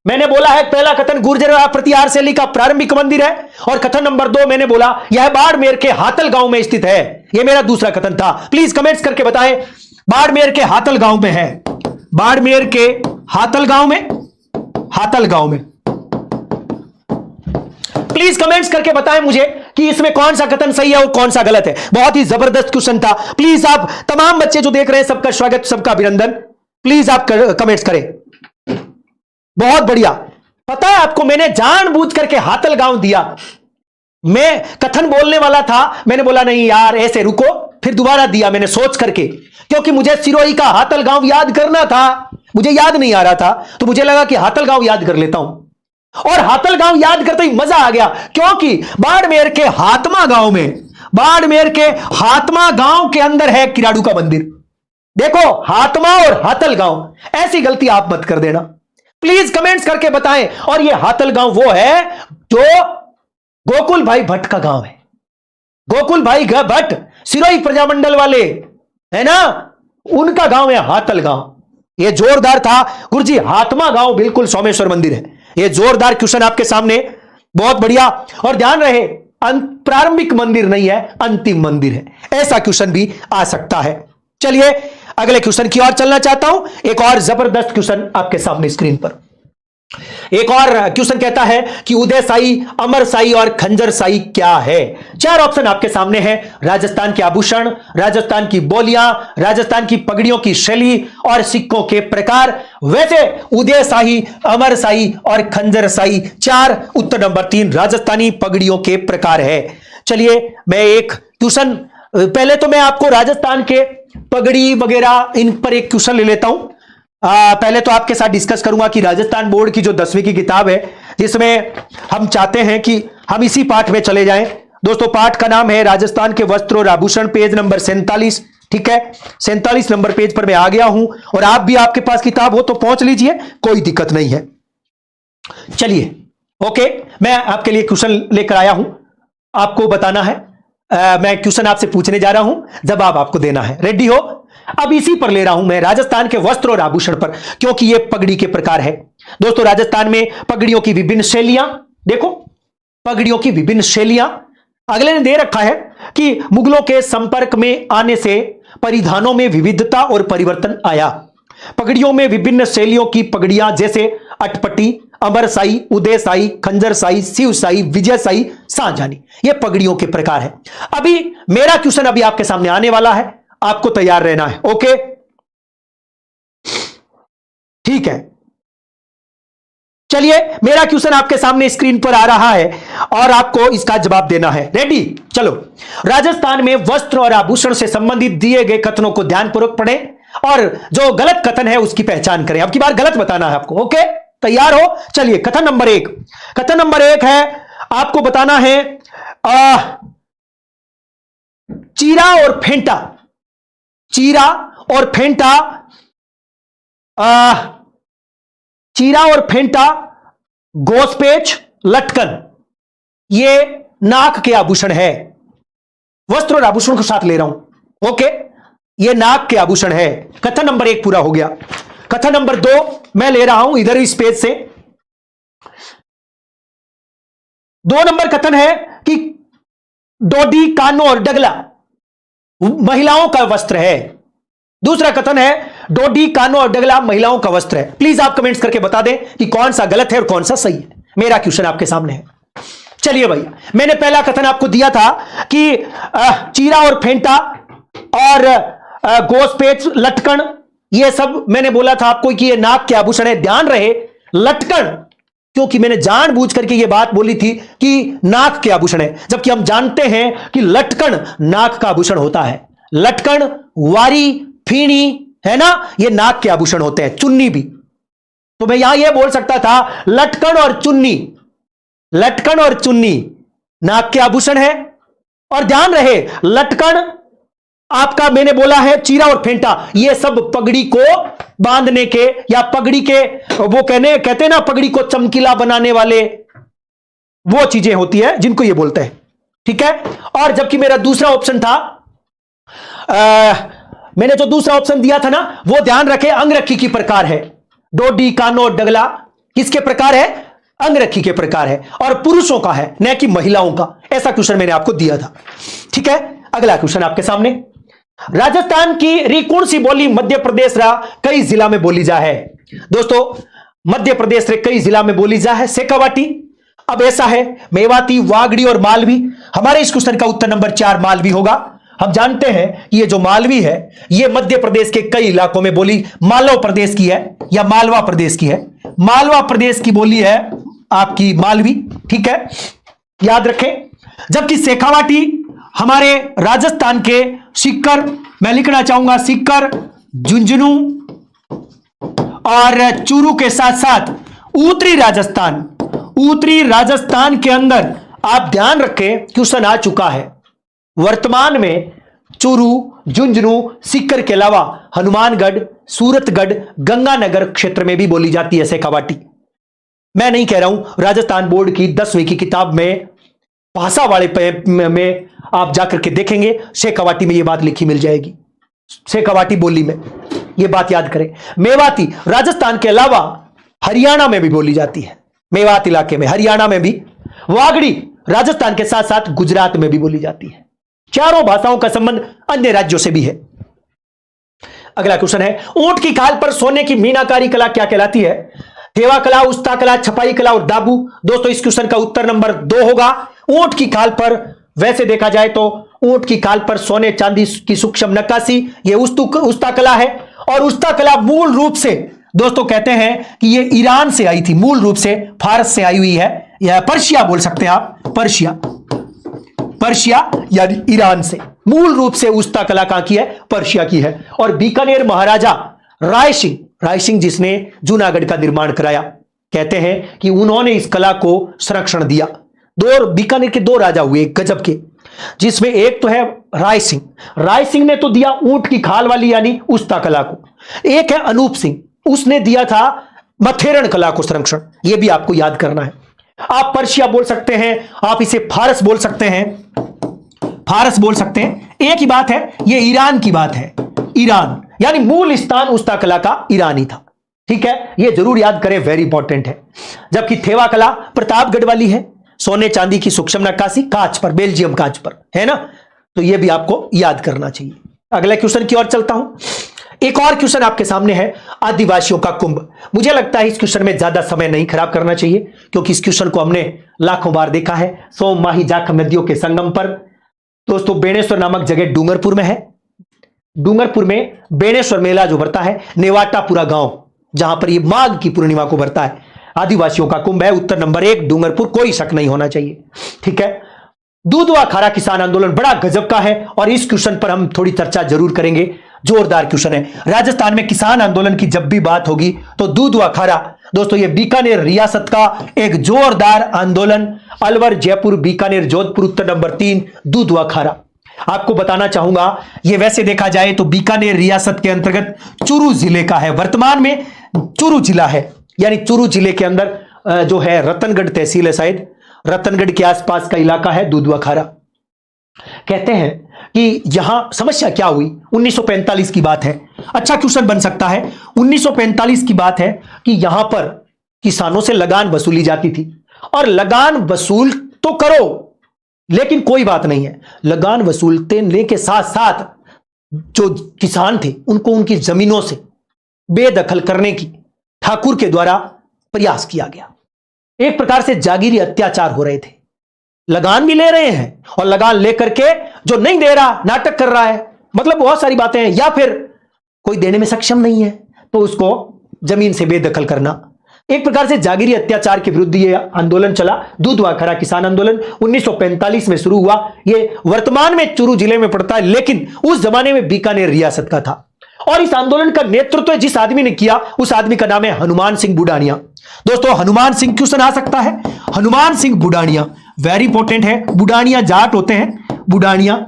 मैंने बोला है पहला कथन गुर्जर प्रतिहार शैली का प्रारंभिक मंदिर है, और कथन नंबर 2 मैंने बोला यह बाड़मेर के हातल गांव में स्थित है। यह मेरा दूसरा कथन था। प्लीज कमेंट्स करके बताएं, बाड़मेर के हातल गांव में है, बाड़मेर के हातल गांव में प्लीज कमेंट्स करके बताएं मुझे कि इसमें कौन सा कथन सही है और कौन सा गलत है। बहुत ही जबरदस्त क्वेश्चन था। प्लीज आप तमाम बच्चे जो देख रहे हैं, सबका स्वागत, सबका अभिनंदन। प्लीज आप कमेंट्स करें। बहुत बढ़िया। पता है आपको, मैंने जानबूझ करके हातल गांव दिया। मैं कथन बोलने वाला था, मैंने बोला नहीं यार ऐसे रुको, फिर दोबारा दिया मैंने सोच करके, क्योंकि मुझे सिरोही का हातल गांव याद करना था, मुझे याद नहीं आ रहा था, तो मुझे लगा कि हातल गांव याद कर लेता हूं। और हातल गांव याद करते ही मजा आ गया, क्योंकि बाड़मेर के हातमा गांव के अंदर है किराड़ू का मंदिर। देखो, हातमा और हातल गांव, ऐसी गलती आप मत कर देना। प्लीज कमेंट्स करके बताएं। और यह हातल गांव वो है जो गोकुल भाई भट्ट का गांव है। गोकुल भाई भट्ट सिरोही प्रजामंडल वाले, है ना, उनका गांव है हातल गांव। यह जोरदार था गुरुजी। हातमा गांव बिल्कुल सोमेश्वर मंदिर है। यह जोरदार क्वेश्चन आपके सामने, बहुत बढ़िया। और ध्यान रहे, प्रारंभिक मंदिर नहीं है, अंतिम मंदिर है। ऐसा क्वेश्चन भी आ सकता है। चलिए अगले क्वेश्चन की ओर चलना चाहता हूं। एक और जबरदस्त क्वेश्चन आपके सामने स्क्रीन पर। एक और क्वेश्चन कहता है कि उदय साई, अमर साई और खंजर साई क्या है? 4 ऑप्शन आपके सामने हैं। राजस्थान के आभूषण, राजस्थान की बोलियां, राजस्थान की पगड़ियों की शैली और सिक्कों के प्रकार। वैसे उदय साई, अमर साई और खंजर साई 4, उत्तर नंबर 3 राजस्थानी पगड़ियों के प्रकार है। चलिए मैं एक क्वेश्चन, पहले तो मैं आपको राजस्थान के पगड़ी वगैरह इन पर एक क्वेश्चन ले लेता हूं। पहले तो आपके साथ डिस्कस करूंगा कि राजस्थान बोर्ड की जो 10वीं की किताब है, जिसमें हम चाहते हैं कि हम इसी पाठ में चले जाएं। दोस्तों पाठ का नाम है राजस्थान के वस्त्र और आभूषण, पेज नंबर 47। ठीक है, 47 नंबर पेज पर मैं आ गया हूं, और आप भी, आपके पास किताब हो तो पहुंच लीजिए, कोई दिक्कत नहीं है। चलिए ओके, मैं आपके लिए क्वेश्चन लेकर आया हूं, आपको बताना है। मैं क्वेश्चन आपसे पूछने जा रहा हूं, जवाब आपको देना है। रेडी हो? अब इसी पर ले रहा हूं मैं, राजस्थान के वस्त्र और आभूषण पर, क्योंकि ये पगड़ी के प्रकार है। दोस्तों राजस्थान में पगड़ियों की विभिन्न शैलियां, देखो पगड़ियों की विभिन्न शैलियां। अगले ने दे रखा है कि मुगलों के संपर्क में आने से परिधानों में विविधता और परिवर्तन आया। पगड़ियों में विभिन्न शैलियों की पगड़ियां जैसे अटपटी, अमर साई, उदय साई, खंजर साई, शिव साई, विजय साई, शाहजहानी, ये पगड़ियों के प्रकार है। अभी मेरा क्वेश्चन अभी आपके सामने आने वाला है, आपको तैयार रहना है। ओके ठीक है, चलिए, मेरा क्वेश्चन आपके सामने स्क्रीन पर आ रहा है और आपको इसका जवाब देना है। रेडी? चलो। राजस्थान में वस्त्र और आभूषण से संबंधित दिए गए कथनों को ध्यानपूर्वक पढ़ें और जो गलत कथन है उसकी पहचान करें। अब की बार गलत बताना है आपको। ओके, तैयार हो? चलिए, कथन नंबर 1। कथन नंबर 1 है, आपको बताना है चीरा और फेंटा। चीरा और फेंटा, चीरा और फेंटा, गोसपेच, लटकन, ये नाक के आभूषण है। वस्त्र और आभूषण को साथ ले रहा हूं। ओके, ये नाक के आभूषण है। कथन नंबर 1 पूरा हो गया। कथन नंबर 2 मैं ले रहा हूं इधर इस पेज से। 2 नंबर कथन है कि डोडी, कानो और डगला महिलाओं का वस्त्र है। दूसरा कथन है डोडी, कानो और डगला महिलाओं का वस्त्र है। प्लीज आप कमेंट्स करके बता दें कि कौन सा गलत है और कौन सा सही है। मेरा क्वेश्चन आपके सामने है। चलिए भैया, मैंने पहला कथन आपको दिया था कि चीरा और फेंटा और गोसपेच, लटकन, ये सब मैंने बोला था आपको कि ये नाक के आभूषण है। ध्यान रहे, लटकन, क्योंकि मैंने जानबूझ करके ये बात बोली थी कि नाक के आभूषण है, जबकि हम जानते हैं कि लटकन नाक का आभूषण होता है। लटकन, वारी, फीणी, है ना, ये नाक के आभूषण होते हैं। चुन्नी भी, तो मैं यहां ये बोल सकता था लटकन और चुन्नी, लटकन और चुन्नी नाक के आभूषण है। और ध्यान रहे, लटकन आपका मैंने बोला है, चीरा और फेंटा, ये सब पगड़ी को बांधने के या पगड़ी के वो कहते हैं ना, पगड़ी को चमकीला बनाने वाले वो चीजें होती है जिनको ये बोलते हैं। ठीक है। और जबकि मेरा दूसरा ऑप्शन था, मैंने जो दूसरा ऑप्शन दिया था ना, वो ध्यान रखें, अंगरखी की प्रकार है। डोडी, कानो, डगला किसके प्रकार है? अंगरखी के प्रकार है, और पुरुषों का है, न कि महिलाओं का। ऐसा क्वेश्चन मैंने आपको दिया था। ठीक है। अगला क्वेश्चन आपके सामने, राजस्थान की री कौन सी बोली मध्य प्रदेश रा कई जिला में बोली जा है? दोस्तों, मध्य प्रदेश रे कई जिला में बोली जा है शेखावाटी। अब ऐसा है, मेवाती, वागड़ी और मालवी। हमारे इस क्वेश्चन का उत्तर नंबर 4 मालवी होगा। हम जानते हैं कि ये जो मालवी है, ये मध्य प्रदेश के कई इलाकों में बोली, मालवा प्रदेश की है या मालवा प्रदेश की है। मालवा प्रदेश की बोली है आपकी मालवी। ठीक है, याद रखें। जबकि शेखावाटी हमारे राजस्थान के सीकर, मैं लिखना चाहूंगा सीकर, झुंझुनू और चूरू के साथ साथ उत्तरी राजस्थान के अंदर आप ध्यान रखें, क्वेश्चन आ चुका है। वर्तमान में चूरू, झुंझुनू, सीकर के अलावा हनुमानगढ़, सूरतगढ़, गंगानगर क्षेत्र में भी बोली जाती है शेखावाटी। मैं नहीं कह रहा हूं, राजस्थान बोर्ड की 10वीं की किताब में भाषा वाले में आप जाकर के देखेंगे, शेखावाटी में यह बात लिखी मिल जाएगी। शेखावाटी बोली में यह बात याद करें। मेवाती राजस्थान के अलावा हरियाणा में भी बोली जाती है, मेवात इलाके में, हरियाणा में भी। वागड़ी राजस्थान के साथ साथ गुजरात में भी बोली जाती है। चारों भाषाओं का संबंध अन्य राज्यों से भी है। अगला क्वेश्चन है, ऊंट की खाल पर सोने की मीनाकारी कला क्या कहलाती है? थेवा कला, उस्ता कला, छपाई कला और दाबू। दोस्तों, इस क्वेश्चन का उत्तर नंबर 2 होगा। ऊंट की खाल पर, वैसे देखा जाए तो ऊंट की खाल पर सोने चांदी की सूक्ष्म नक्काशी, यह उस्ता कला है। और उस्ता कला मूल रूप से दोस्तों कहते हैं कि यह ईरान से आई थी, मूल रूप से फारस से आई हुई है, या पर्शिया बोल सकते हैं आप, पर्शिया या ईरान से। मूल रूप से उस्ता कला कहां की है? पर्शिया की है। और बीकानेर महाराजा राय सिंह जिसने जूनागढ़ का निर्माण कराया, कहते हैं कि उन्होंने इस कला को संरक्षण दिया। बीकानेर के 2 राजा हुए गजब के, जिसमें एक तो है राय सिंह ने तो दिया ऊंट की खाल वाली यानी उस्ता कला को। एक है अनूप सिंह, उसने दिया था मथेरन कला को संरक्षण। यह भी आपको याद करना है। आप पर्शिया बोल सकते हैं, आप इसे फारस बोल सकते हैं, एक ही बात है। यह ईरान की बात है, ईरान यानी मूल स्थान उस्ता कला का ईरानी था। ठीक है, यह जरूर याद करें, वेरी इंपॉर्टेंट है। जबकि थेवा कला प्रतापगढ़ वाली है, सोने चांदी की सूक्ष्म नक्काशी कांच पर, बेल्जियम कांच पर, है ना, तो यह भी आपको याद करना चाहिए। अगले क्वेश्चन की ओर चलता हूं। एक और क्वेश्चन आपके सामने है, आदिवासियों का कुंभ। मुझे लगता है इस क्वेश्चन में ज्यादा समय नहीं खराब करना चाहिए, क्योंकि इस क्वेश्चन को हमने लाखों बार देखा है। सोम, माही, जाखम नदियों के संगम पर दोस्तों बेणेश्वर नामक जगह डूंगरपुर में है। डूंगरपुर में बेणेश्वर मेला जो भरता है, नेवाटापुरा गांव, जहां पर यह माघ की पूर्णिमा को भरता है। आदिवासियों का कुंभ है। उत्तर नंबर 1 डूंगरपुर, कोई शक नहीं होना चाहिए। ठीक है, दूधवा खारा किसान आंदोलन बड़ा गजब का है और इस क्वेश्चन पर हम थोड़ी चर्चा जरूर करेंगे। जोरदार क्वेश्चन है। राजस्थान में किसान आंदोलन की जब भी बात होगी तो दूधवा खारा, दोस्तों ये बीकानेर रियासत का एक जोरदार आंदोलन, अलवर, जयपुर, बीकानेर, जोधपुर, उत्तर नंबर 3 दूधवा खारा। आपको बताना चाहूंगा, ये वैसे देखा जाए तो बीकानेर रियासत के अंतर्गत चूरू जिले का है। वर्तमान में चूरू जिला है, यानी चूरू जिले के अंदर जो है रतनगढ़ तहसील है, शायद रतनगढ़ के आसपास का इलाका है दूधवा खारा। कहते हैं कि यहां समस्या क्या हुई, 1945 की बात है। अच्छा क्वेश्चन बन सकता है। 1945 की बात है कि यहां पर किसानों से लगान वसूली जाती थी, और लगान वसूल तो करो, लेकिन कोई बात नहीं है, लगान वसूलने के साथ साथ जो किसान थे उनको उनकी जमीनों से बेदखल करने की ठाकुर के द्वारा प्रयास किया गया। एक प्रकार से जागीरी अत्याचार हो रहे थे। लगान भी ले रहे हैं और लगान लेकर के जो नहीं दे रहा नाटक कर रहा है, मतलब बहुत सारी बातें हैं, या फिर कोई देने में सक्षम नहीं है तो उसको जमीन से बेदखल करना। एक प्रकार से जागीरी अत्याचार के विरुद्ध यह आंदोलन चला। दूधवा खारा किसान आंदोलन 1945 में शुरू हुआ। यह वर्तमान में चूरू जिले में पड़ता है, लेकिन उस जमाने में बीकानेर रियासत का था। और इस आंदोलन का नेतृत्व जिस आदमी ने किया उस आदमी का नाम है हनुमान सिंह बुडानिया। दोस्तों हनुमान सिंह क्वेश्चन आ सकता है। हनुमान सिंह बुडानिया वेरी इंपॉर्टेंट है। बुडानिया जाट होते हैं, बुडानिया,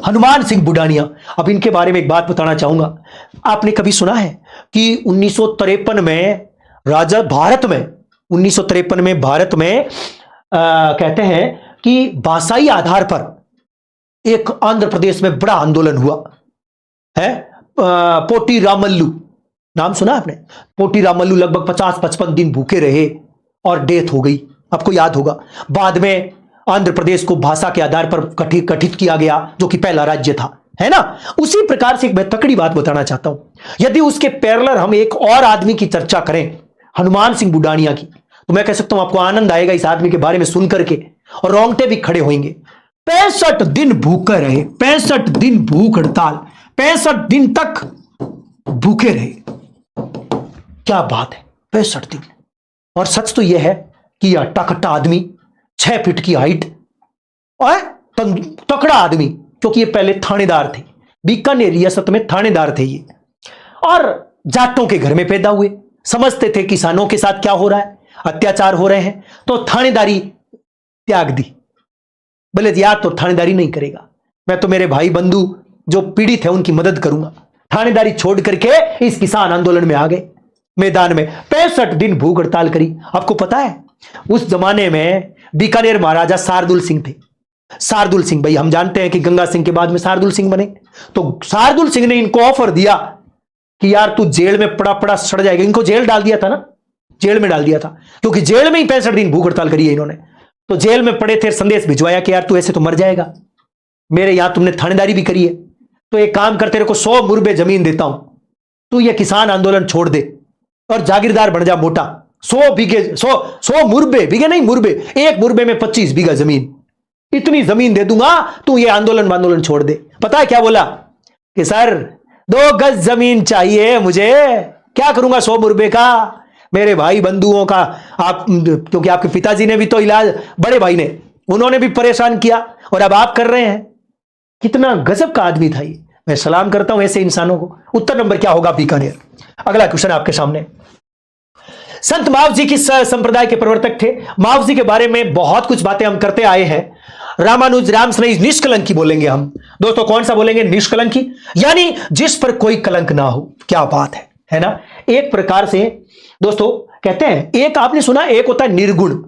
हनुमान सिंह बुडानिया। अब इनके बारे में एक बात बताना चाहूंगा। आपने कभी सुना है कि 1953 में भारत में 1953 में भारत में कहते हैं कि भाषाई आधार पर एक आंध्र प्रदेश में बड़ा आंदोलन हुआ है। पोटी रामल्लू नाम सुना आपने? पोटी रामल्लू लगभग 50-55 दिन भूखे रहे और डेथ हो गई, आपको याद होगा। बाद में आंध्र प्रदेश को भाषा के आधार पर गठित किया गया, जो कि पहला राज्य था, है ना। उसी प्रकार से एक मैं तकड़ी बात बताना चाहता हूं। यदि उसके पैरेलल हम एक और आदमी की चर्चा करें, हनुमान सिंह बुडानिया की, तो मैं कह सकता हूं आपको आनंद आएगा इस आदमी के बारे में सुन करके, और रोंगटे भी खड़े होंगे। 65 दिन भूखे रहे, 65 दिन भूख हड़ताल, 65 दिन तक भूखे रहे। क्या बात है, 65 दिन। और सच तो यह है कि यह टकटा आदमी, 6 फीट की हाइट और तकड़ा आदमी, क्योंकि ये पहले थानेदार थे, बीकानेर रियासत में थानेदार थे ये, और जाटों के घर में पैदा हुए। समझते थे किसानों के साथ क्या हो रहा है, अत्याचार हो रहे हैं, तो थानेदारी त्याग दी। बोले यार तो थानेदारी नहीं करेगा, मैं तो मेरे भाई बंधु जो पीड़ित है उनकी मदद करूंगा। थानेदारी छोड़ करके इस किसान आंदोलन में आ गए मैदान में। 65 दिन भूख हड़ताल करी। आपको पता है उस जमाने में बीकानेर महाराजा शार्दुल सिंह थे। शार्दुल सिंह, भाई हम जानते हैं कि गंगा सिंह के बाद में शार्दुल सिंह बने, तो शार्दुल सिंह ने इनको ऑफर दिया कि यार तू जेल में पड़ा पड़ा सड़ जाएगा। इनको जेल डाल दिया था ना, जेल में डाल दिया था, क्योंकि जेल में ही 65 दिन भूख हड़ताल करी है इन्होंने। तो जेल में पड़े थे, संदेश भिजवाया कि यार तू ऐसे तो मर जाएगा, मेरे यहां तुमने थानेदारी भी करी है, तो एक काम कर, तेरे को 100 मुरबे जमीन देता हूं, तू ये किसान आंदोलन छोड़ दे और जागीरदार बन जा मोटा। 100 बीघे, 100 मुरबे, बीघे नहीं मुरबे, एक मुरबे में 25 बीघा जमीन, इतनी जमीन दे दूंगा, तू ये आंदोलन छोड़ दे। पता है क्या बोला कि सर 2 गज जमीन चाहिए मुझे, क्या करूंगा 100 मुरबे का, मेरे भाई बंधुओं का, आप क्योंकि आपके पिताजी ने भी तो इलाज, बड़े भाई ने, उन्होंने भी परेशान किया, और अब आप कर रहे हैं। कितना गजब का आदमी था ये, मैं सलाम करता हूं ऐसे इंसानों को। उत्तर नंबर क्या होगा? बीकानेर। अगला क्वेश्चन आपके सामने। संत मावजी किस संप्रदाय के प्रवर्तक थे? मावजी के बारे में बहुत कुछ बातें हम करते आए हैं। रामानुज, रामस्नेही, निष्कलंकी बोलेंगे हम। दोस्तों कौन सा बोलेंगे? निष्कलंकी, यानी जिस पर कोई कलंक ना हो। क्या बात है ना। एक प्रकार से दोस्तों कहते हैं, एक आपने सुना, एक होता है निर्गुण,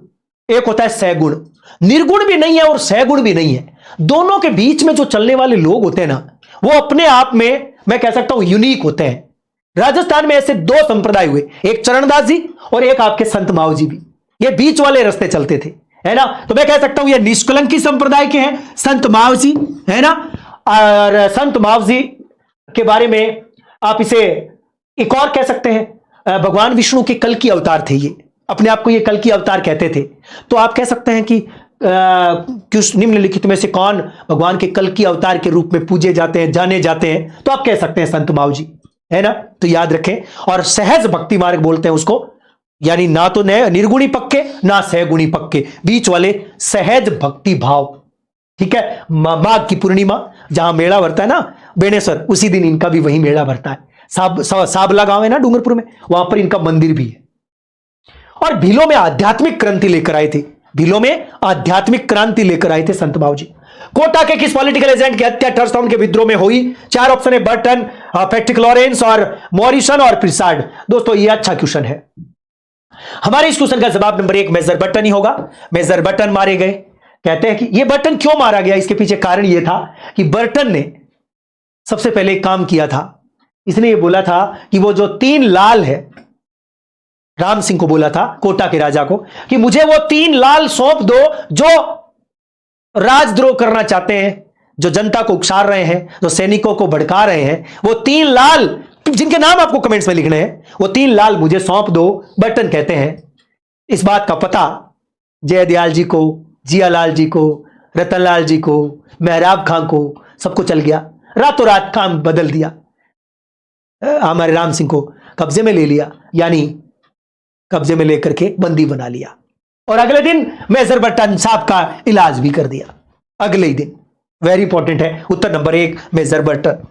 एक होता है सैगुण। निर्गुण भी नहीं है और सैगुण भी नहीं है, दोनों के बीच में जो चलने वाले लोग होते हैं ना, वो अपने आप में मैं कह सकता हूं यूनिक होते हैं। राजस्थान में ऐसे 2 संप्रदाय हुए, एक चरणदास जी और एक आपके संत मावजी भी, ये बीच वाले रास्ते चलते थे, है ना। तो मैं कह सकता हूं ये निष्कलंकी संप्रदाय के हैं संत मावजी, है ना। और संत मावजी के बारे में आप इसे एक और कह सकते हैं, भगवान विष्णु के कल की अवतार थे ये, अपने आप को ये कल की अवतार कहते थे। तो आप कह सकते हैं कि निम्नलिखित में से कौन भगवान के कल की अवतार के रूप में पूजे जाते हैं, जाने जाते हैं? तो आप कह सकते हैं संत मावजी, है ना। तो याद रखें। और सहज भक्ति मार्ग बोलते हैं उसको, यानी ना तो निर्गुणी पक्के ना सहगुणी पक्के, बीच वाले सहज भक्ति भाव। ठीक है, माघ की पूर्णिमा जहां मेला भरता है ना बेणेश्वर, उसी दिन इनका भी वही मेला भरता है। साबला गांव है ना डूंगरपुर में, वहां पर इनका मंदिर भी है। और भीलों में आध्यात्मिक क्रांति लेकर आए थे, भीलों में आध्यात्मिक क्रांति लेकर आए थे संत बाबूजी। कोटा के किस पॉलिटिकल एजेंट की हत्या टर्स्टाउन के विद्रोह में हुई? चार ऑप्शन है, बर्टन, पैट्रिक लॉरेंस और मॉरिसन और प्रिसार्ड। दोस्तों ये अच्छा क्वेश्चन है। हमारे इस क्वेश्चन का जवाब नंबर 1 मेजर बर्टन ही होगा। मेजर बर्टन मारे गए। कहते हैं कि ये बर्टन क्यों मारा गया, इसके पीछे कारण यह था कि बर्टन ने सबसे पहले एक काम किया था। इसने ये बोला था कि वो जो 3 लाल है, राम सिंह को बोला था, कोटा के राजा को, कि मुझे वो 3 लाल सौंप दो जो राजद्रोह करना चाहते हैं, जो जनता को उकसार रहे हैं, जो सैनिकों को भड़का रहे हैं, वो 3 लाल जिनके नाम आपको कमेंट्स में लिखने हैं, वो 3 लाल मुझे सौंप दो। बर्टन कहते हैं इस बात का पता जयदयाल जी को, जियालाल जी को, रतनलाल जी को, मेहराब खां को, सबको चल गया। रातों रात काम बदल दिया, हमारे राम सिंह को कब्जे में ले लिया, यानी कब्जे में लेकर के बंदी बना लिया। और अगले दिन मेजर बर्टन साहब का इलाज भी कर दिया, अगले ही दिन। वेरी इंपॉर्टेंट है उत्तर नंबर 1 मेजर बर्टन।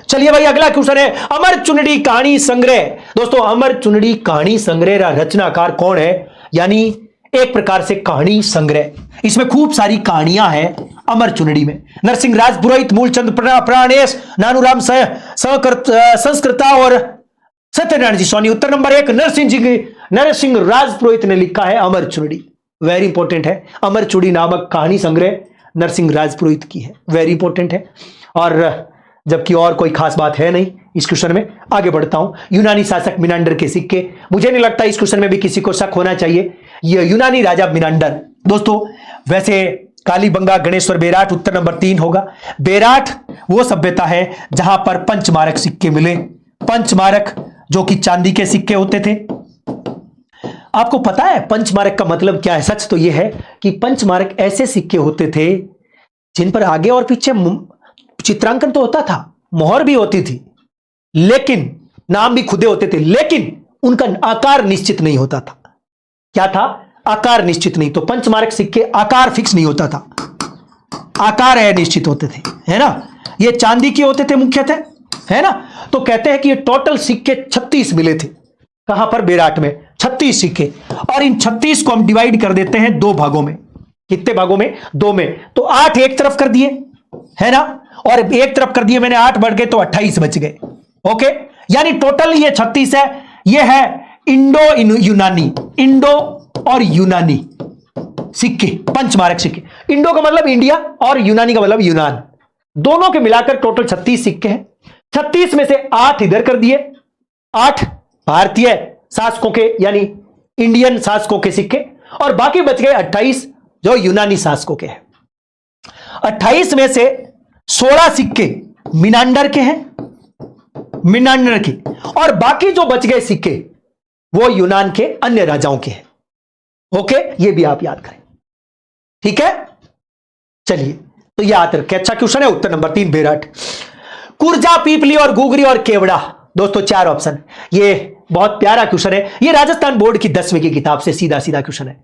चलिए भाई अगला क्वेश्चन है, अमर चुनड़ी कहानी संग्रह। दोस्तों अमर चुनड़ी कहानी संग्रह का रचनाकार कौन है? यानी एक प्रकार से कहानी संग्रह, इसमें खूब सारी कहानियां हैं अमर चुनड़ी में। नरसिंह राजपुरोहित, मूलचंद प्राणेश, नानूराम संस्कृता और सत्यनारायण जी सोनी। उत्तर नंबर 1 नरसिंह राजपुरोहित ने लिखा है अमर चुनड़ी। वेरी इंपॉर्टेंट है, अमर चुनड़ी नामक कहानी संग्रह नरसिंह राजपुरोहित की है। वेरी इंपॉर्टेंट है। और जबकि और कोई खास बात है नहीं इस क्वेश्चन में, आगे बढ़ता हूं। यूनानी शासक मिनांडर के सिक्के, मुझे नहीं लगता इस क्वेश्चन में भी किसी को शक होना चाहिए। यह यूनानी राजा मिनांडर। दोस्तों वैसे कालीबंगा, गणेश्वर, बेराट उत्तर नंबर 3 होगा। बेराट वो सभ्यता है जहां पर पंचमारक सिक्के मिले। पंचमारक जो कि चांदी के सिक्के होते थे। आपको पता है पंचमारक का मतलब क्या है? सच तो यह है कि पंचमारक ऐसे सिक्के होते थे जिन पर आगे और पीछे चित्रांकन तो होता था, मोहर भी होती थी, लेकिन नाम भी खुदे होते थे, लेकिन उनका आकार निश्चित नहीं होता था। क्या था? आकार निश्चित नहीं। तो पंचमारक सिक्के आकार फिक्स नहीं होता था, आकार है निश्चित होते थे, है ना। ये चांदी के होते थे मुख्यतः, है ना। तो कहते हैं कि ये टोटल सिक्के 36 मिले थे। कहां पर? बेराट में 36 सिक्के। और इन 36 को हम डिवाइड कर देते हैं 2 भागों में। कितने भागों में? 2 में। तो 8 एक तरफ कर दिए, है ना, और एक तरफ कर दिए मैंने, 8 बढ़ गए तो 28 बच गए। ओके, यानी टोटल ये 36 है। ये है इंडो यूनानी, इंडो और यूनानी सिक्के, पंचमारक सिक्के। इंडो का मतलब इंडिया और यूनानी का मतलब यूनान, दोनों के मिलाकर टोटल 36 सिक्के हैं। 36 में से 8 इधर कर दिए, 8 भारतीय शासकों के यानी इंडियन शासकों के सिक्के, और बाकी बच गए 28 जो यूनानी शासकों के हैं। 28 में से 16 सिक्के मिनांडर के हैं, मिनांडर के, और बाकी जो बच गए सिक्के वो यूनान के अन्य राजाओं के हैं। ओके, ये भी आप याद करें, ठीक है। चलिए, तो याद रखें, अच्छा क्वेश्चन है। उत्तर नंबर 3 बेराट। कुर्जा, पीपली और गुगरी और केवड़ा। दोस्तों 4 ऑप्शन। ये बहुत प्यारा क्वेश्चन है। ये राजस्थान बोर्ड की 10वीं की किताब से सीधा सीधा क्वेश्चन है,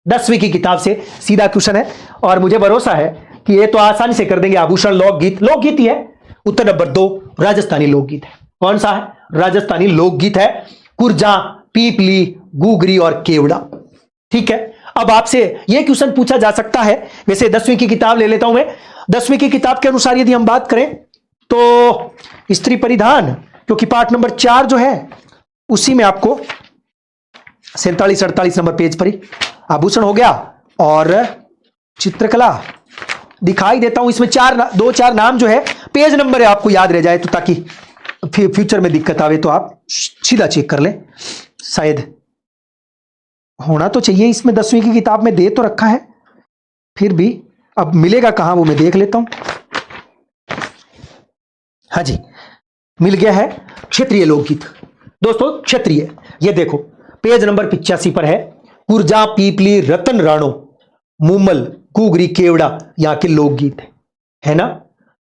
10वीं की किताब से सीधा क्वेश्चन है। और मुझे भरोसा है कि ये तो आसानी से कर देंगे। आभूषण लोकगीत, लोकगीत ही है। उत्तर नंबर 2 राजस्थानी लोकगीत है। कौन सा है? राजस्थानी लोकगीत है। कुर्जा, पीपली, गुगरी और केवड़ा, ठीक है। अब आपसे यह क्वेश्चन पूछा जा सकता है। वैसे 10वीं की किताब ले लेता हूं मैं। 10वीं की किताब के अनुसार यदि हम बात करें तो स्त्री परिधान, क्योंकि पार्ट नंबर 4 जो है उसी में आपको 47-48 नंबर पेज पर ही आभूषण हो गया और चित्रकला दिखाई देता हूं। इसमें 2-4 नाम जो है, पेज नंबर है आपको याद रह जाए, तो ताकि फ्यूचर में दिक्कत आवे तो आप सीधा चेक कर लें। शायद होना तो चाहिए इसमें, 10वीं की किताब में दे तो रखा है, फिर भी अब मिलेगा कहां वो मैं देख लेता हूं। हाँ जी, मिल गया है। क्षेत्रीय लोकगीत। दोस्तों क्षेत्रीय, ये देखो पेज नंबर 85 पर है। कुर्जा, पीपली, रतन राणो, मुमल, गुगरी, केवड़ा यहाँ के लोकगीत है ना।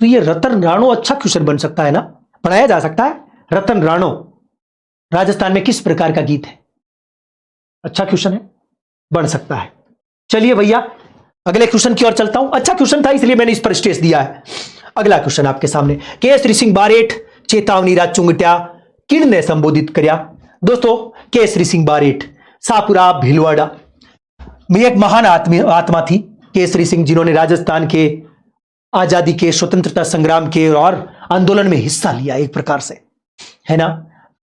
तो ये रतन राणो अच्छा क्वेश्चन बन सकता है ना, पढ़ाया जा सकता है। रतन राणो राजस्थान में किस प्रकार का गीत है? अच्छा क्वेश्चन है, बन सकता है। चलिए भैया अगले क्वेश्चन की ओर चलता हूं। अच्छा क्वेश्चन था इसलिए मैंने इस पर स्ट्रेस दिया है। अगला क्वेश्चन आपके सामने, केसरी सिंह बारेठ चेतावनी राज चुंगट्या किन ने संबोधित करया। दोस्तों केसरी सिंह बारेठ सापुरा भीलवाड़ा में एक महान आत्मा थी केसरी सिंह, जिन्होंने राजस्थान के आजादी के, स्वतंत्रता संग्राम के और आंदोलन में हिस्सा लिया एक प्रकार से, है ना।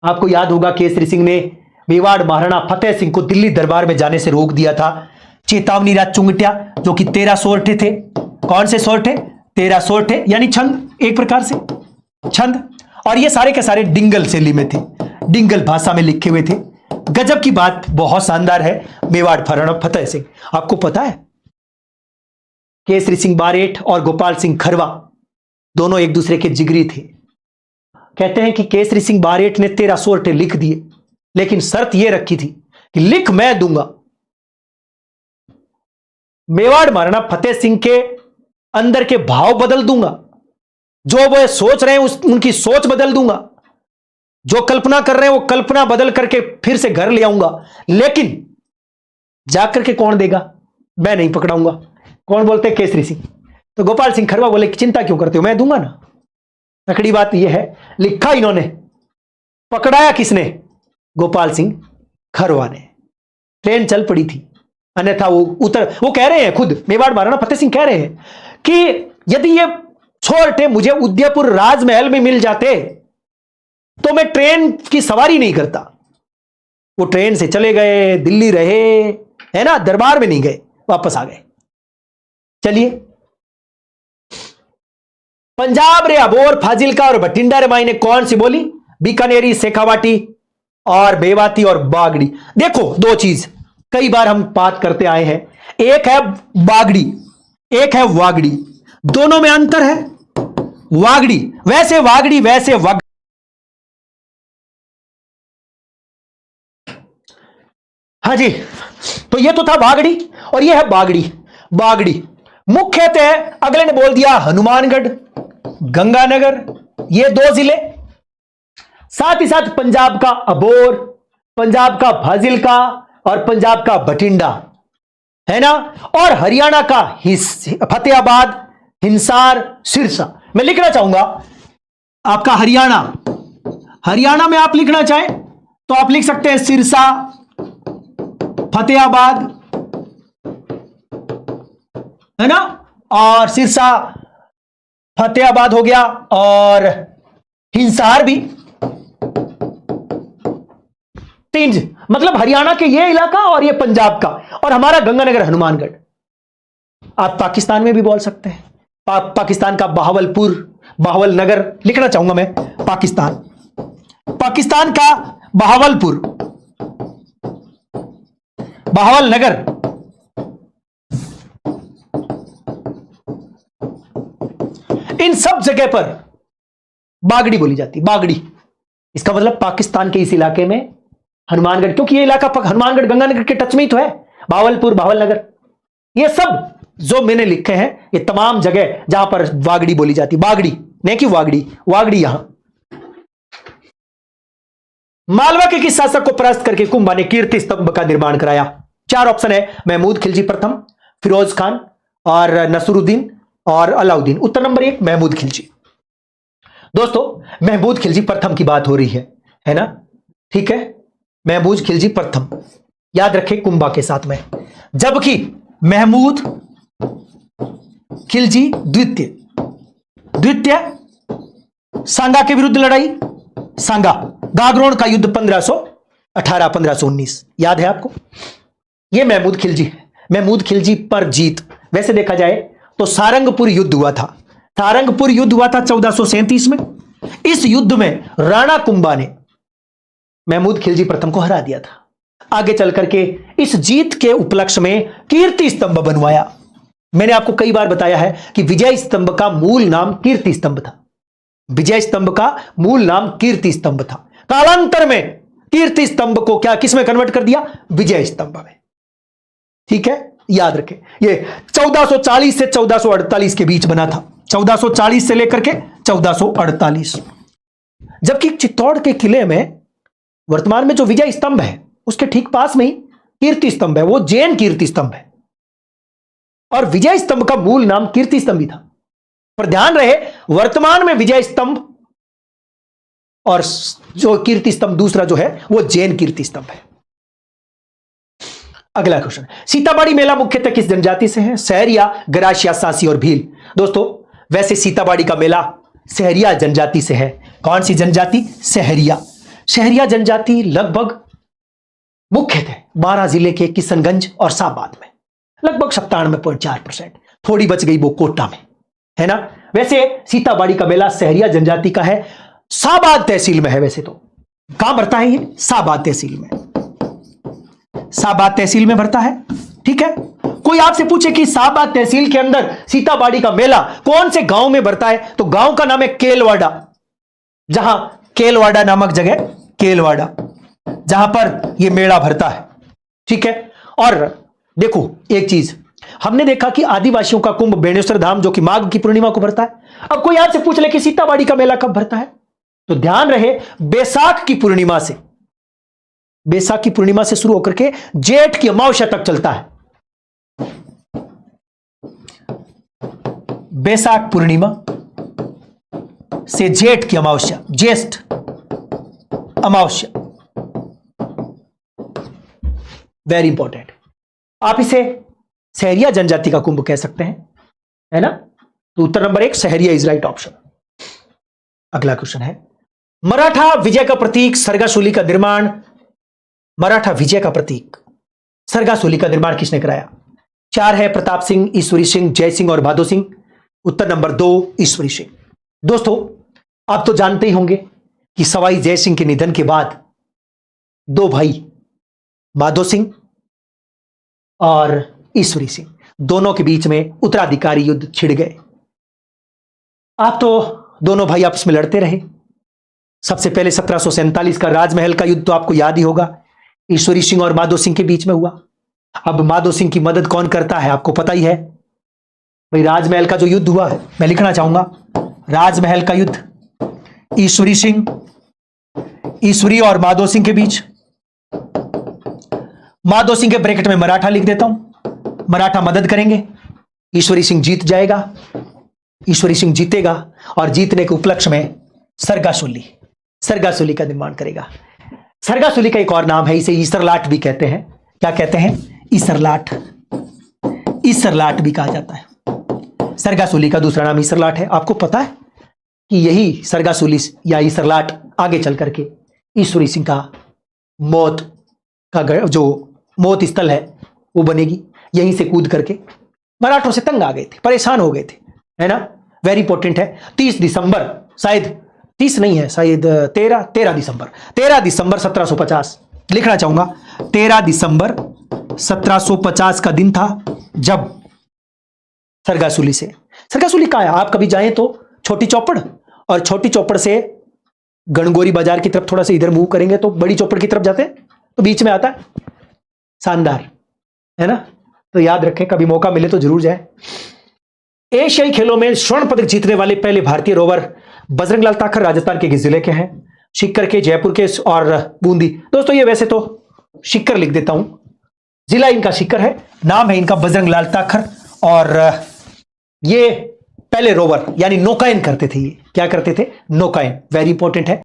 आपको याद होगा केसरी सिंह ने मेवाड़ महाराणा फतेह सिंह को दिल्ली दरबार में जाने से रोक दिया था। चेतावनी राज चुंगट्या जो कि 13 सोरठे थे। कौन से सोरठे? 13 सोरठे यानी छंद, एक प्रकार से छंद। और ये सारे के सारे डिंगल शैली में थे, डिंगल भाषा में लिखे हुए थे। गजब की बात, बहुत शानदार है। मेवाड़ महाराणा फतेह सिंह, आपको पता है केसरी सिंह बारेठ और गोपाल सिंह खरवा दोनों एक दूसरे के जिगरी थे। कहते हैं कि केसरी सिंह बारेठ ने 13 सोरठे लिख दिए, लेकिन शर्त यह रखी थी कि लिख मैं दूंगा, मेवाड़ महाराणा फतेह सिंह के अंदर के भाव बदल दूंगा, जो वो सोच रहे हैं उनकी सोच बदल दूंगा, जो कल्पना कर रहे हैं वो कल्पना बदल करके फिर से घर ले आऊंगा, लेकिन जाकर के कौन देगा? मैं नहीं पकड़ाऊंगा। कौन बोलते हैं? केसरी सिंह। तो गोपाल सिंह खरवा बोले कि चिंता क्यों करते हो, मैं दूंगा ना। तकड़ी बात यह है, लिखा इन्होंने, पकड़ाया किसने? गोपाल सिंह खरवा ने। ट्रेन चल पड़ी थी, अन्यथा वो कह रहे हैं, खुद मेवाड़ महाराणा फतेह सिंह कह रहे हैं कि यदि ये सोरठे मुझे उदयपुर राजमहल में मिल जाते तो मैं ट्रेन की सवारी नहीं करता। वो ट्रेन से चले गए, दिल्ली रहे, है ना, दरबार में नहीं गए, वापस आ गए। चलिए, पंजाब रे अबोर, फाजिलका और बठिंडा रे मायने कौन सी बोली? बीकानेरी, शेखावाटी और बेवाती और बागड़ी। देखो दो चीज कई बार हम बात करते आए हैं, एक है बागड़ी, एक है वागड़ी, दोनों में अंतर है। वागड़ी वैसे वागड़ी वैसे वाग, हाँ जी, तो ये तो था वागड़ी और ये है बागड़ी। बागड़ी मुख्यतः अगले ने बोल दिया हनुमानगढ़, गंगानगर, ये 2 जिले, साथ ही साथ पंजाब का अबोर, पंजाब का फाजिलका और पंजाब का बठिंडा, है ना, और हरियाणा का फतेहाबाद, हिसार, सिरसा। मैं लिखना चाहूंगा आपका हरियाणा, हरियाणा में आप लिखना चाहें तो आप लिख सकते हैं सिरसा, फतेहाबाद, है ना, और सिरसा फतेहाबाद हो गया, और हिसार भी। 3 मतलब हरियाणा के ये इलाका और ये पंजाब का, और हमारा गंगानगर, हनुमानगढ़। आप पाकिस्तान में भी बोल सकते हैं, पाकिस्तान का बहावलपुर, बहावल नगर लिखना चाहूंगा मैं। पाकिस्तान, पाकिस्तान का बहावलपुर, बहावल नगर, इन सब जगह पर बागड़ी बोली जाती। बागड़ी इसका मतलब पाकिस्तान के इस इलाके में हनुमानगढ़, क्योंकि ये इलाका हनुमानगढ़ गंगानगर के टच में ही तो है। बहावलपुर, बहावल नगर, ये सब जो मैंने लिखे हैं ये तमाम जगह जहां पर वागड़ी बोली जाती। बागड़ी नहीं कि वागड़ी, वागड़ी यहां। मालवा के किस शासक को परास्त करके कुंभा ने कीर्ति स्तंभ का निर्माण कराया? 4 ऑप्शन है, महमूद खिलजी प्रथम, फिरोज खान और नसरुद्दीन और अलाउद्दीन। उत्तर नंबर 1 महमूद खिलजी। दोस्तों महमूद खिलजी प्रथम की बात हो रही है ना, ठीक है, महमूद खिलजी प्रथम याद रखें कुंभा के साथ में, जबकि महमूद खिलजी द्वितीय। द्वितीय सांगा के विरुद्ध लड़ाई, सांगा गागरोन का युद्ध 1518-1519 याद है आपको। यह महमूद खिलजी है। महमूद खिलजी पर जीत, वैसे देखा जाए तो सारंगपुर युद्ध हुआ था। सारंगपुर युद्ध हुआ था 1437 में। इस युद्ध में राणा कुंभा ने महमूद खिलजी प्रथम को हरा दिया था। आगे चल करके इस जीत के उपलक्ष्य में कीर्ति स्तंभ बनवाया। मैंने आपको कई बार बताया है कि विजय स्तंभ का मूल नाम कीर्ति स्तंभ था। विजय स्तंभ का मूल नाम कीर्ति स्तंभ था। कालांतर में कीर्ति स्तंभ को क्या किसमें कन्वर्ट कर दिया? विजय स्तंभ में। ठीक है, याद रखें, ये 1440 से 1448 के बीच बना था। 1440 से लेकर के 1448। जबकि चित्तौड़ के किले में वर्तमान में जो विजय स्तंभ है उसके ठीक पास में ही कीर्ति स्तंभ है, वो जैन कीर्ति स्तंभ है। और विजय स्तंभ का मूल नाम कीर्ति स्तंभ ही था। पर ध्यान रहे, वर्तमान में विजय स्तंभ और जो कीर्ति स्तंभ दूसरा जो है वो जैन कीर्ति स्तंभ है। अगला क्वेश्चन, सीताबाड़ी मेला मुख्यतः किस जनजाति से है? सहरिया, गरासिया, सांसी और भील। दोस्तों वैसे सीताबाड़ी का मेला सहरिया जनजाति से है। कौन सी जनजाति? सहरिया। सहरिया जनजाति लगभग मुख्यतः 12 जिले के किशनगंज और साबाद में, लगभग 97.4%। थोड़ी बच गई वो कोटा में, है ना। वैसे सीताबाड़ी का मेला सहरिया जनजाति का है, साबाद तहसील में है। वैसे तो कहां भरता है ये? साबाद तहसील में, साबाद तहसील में भरता है। ठीक है, कोई आपसे पूछे कि साबाद तहसील के अंदर सीताबाड़ी का मेला कौन से गांव में भरता है, तो गांव का नाम है केलवाड़ा। जहां केलवाड़ा नामक जगह, केलवाड़ा, जहां पर यह मेला भरता है। ठीक है, और देखो एक चीज हमने देखा कि आदिवासियों का कुंभ बेणेश्वर धाम जो कि माघ की पूर्णिमा को भरता है। अब कोई आपसे पूछ ले कि सीताबाड़ी का मेला कब भरता है, तो ध्यान रहे बैसाख की पूर्णिमा से, बैसाख की पूर्णिमा से शुरू होकर के जेठ की अमावस्या तक चलता है। बैसाख पूर्णिमा से जेठ की अमावस्या, ज्येष्ठ अमावस्या, वेरी इंपॉर्टेंट। आप इसे सहरिया जनजाति का कुंभ कह सकते हैं, है ना। तो उत्तर number 1 Sahariya is right option. अगला क्वेश्चन है, मराठा विजय का प्रतीक सरगासुली का निर्माण, मराठा विजय का प्रतीक सरगासुली का निर्माण किसने कराया? 4 है प्रताप सिंह, ईश्वरी सिंह, जय सिंह और भादो सिंह। उत्तर नंबर 2 ईश्वरी सिंह। दोस्तों आप तो जानते ही होंगे कि सवाई जय सिंह के निधन के बाद 2 भाई माधो सिंह और ईश्वरी सिंह, दोनों के बीच में उत्तराधिकारी युद्ध छिड़ गए। आप तो दोनों भाई आपस में लड़ते रहे। सबसे पहले 1747 का राजमहल का युद्ध तो आपको याद ही होगा, ईश्वरी सिंह और माधो सिंह के बीच में हुआ। अब माधो सिंह की मदद कौन करता है आपको पता ही है भाई। राजमहल का जो युद्ध हुआ है, मैं लिखना चाहूंगा, राजमहल का युद्ध ईश्वरी सिंह, ईश्वरी और माधो सिंह के बीच। माधो सिंह के ब्रैकेट में मराठा लिख देता हूं, मराठा मदद करेंगे, ईश्वरी सिंह जीत जाएगा, ईश्वरी सिंह जीतेगा और जीतने के उपलक्ष्य में सरगासुली, सरगासुली का निर्माण करेगा। सरगासुली का एक और नाम है, इसे ईसरलाट भी कहते हैं। क्या कहते हैं? ईसरलाट, ईसरलाट भी कहा जाता है। सरगासुली का दूसरा नाम ईसरलाट है। आपको पता है कि यही सरगासुली या ईसरलाट आगे चल करके ईश्वरी सिंह का मौत का जो मौत स्थल है वो बनेगी। यहीं से कूद करके मराठों से तंग आ गए थे, परेशान हो गए थे, है ना। वेरी इंपॉर्टेंट है। 30 दिसंबर, शायद 30 नहीं है, शायद 13 दिसंबर 1750 लिखना चाहूंगा। 13 दिसंबर 1750 का दिन था जब सरगासुली से, सरगासुली का आया। आप कभी जाएं तो छोटी चौपड़, और छोटी चौपड़ से गणगौरी बाजार की तरफ थोड़ा सा इधर मूव करेंगे तो बड़ी चौपड़ की तरफ जाते हैं, तो बीच में आता है शानदार, है ना। तो याद रखें, कभी मौका मिले तो जरूर जाए। एशियाई खेलों में स्वर्ण पदक जीतने वाले पहले भारतीय रोवर बजरंग लाल ताखर राजस्थान के किस जिले के हैं? सीकर के, जयपुर के और बूंदी। दोस्तों ये वैसे तो सीकर लिख देता हूं, जिला इनका सीकर है, नाम है इनका बजरंग लाल ताखर, और ये पहले रोवर यानी नौकायन करते थे। ये क्या करते थे? नौकायन। वेरी इंपॉर्टेंट है।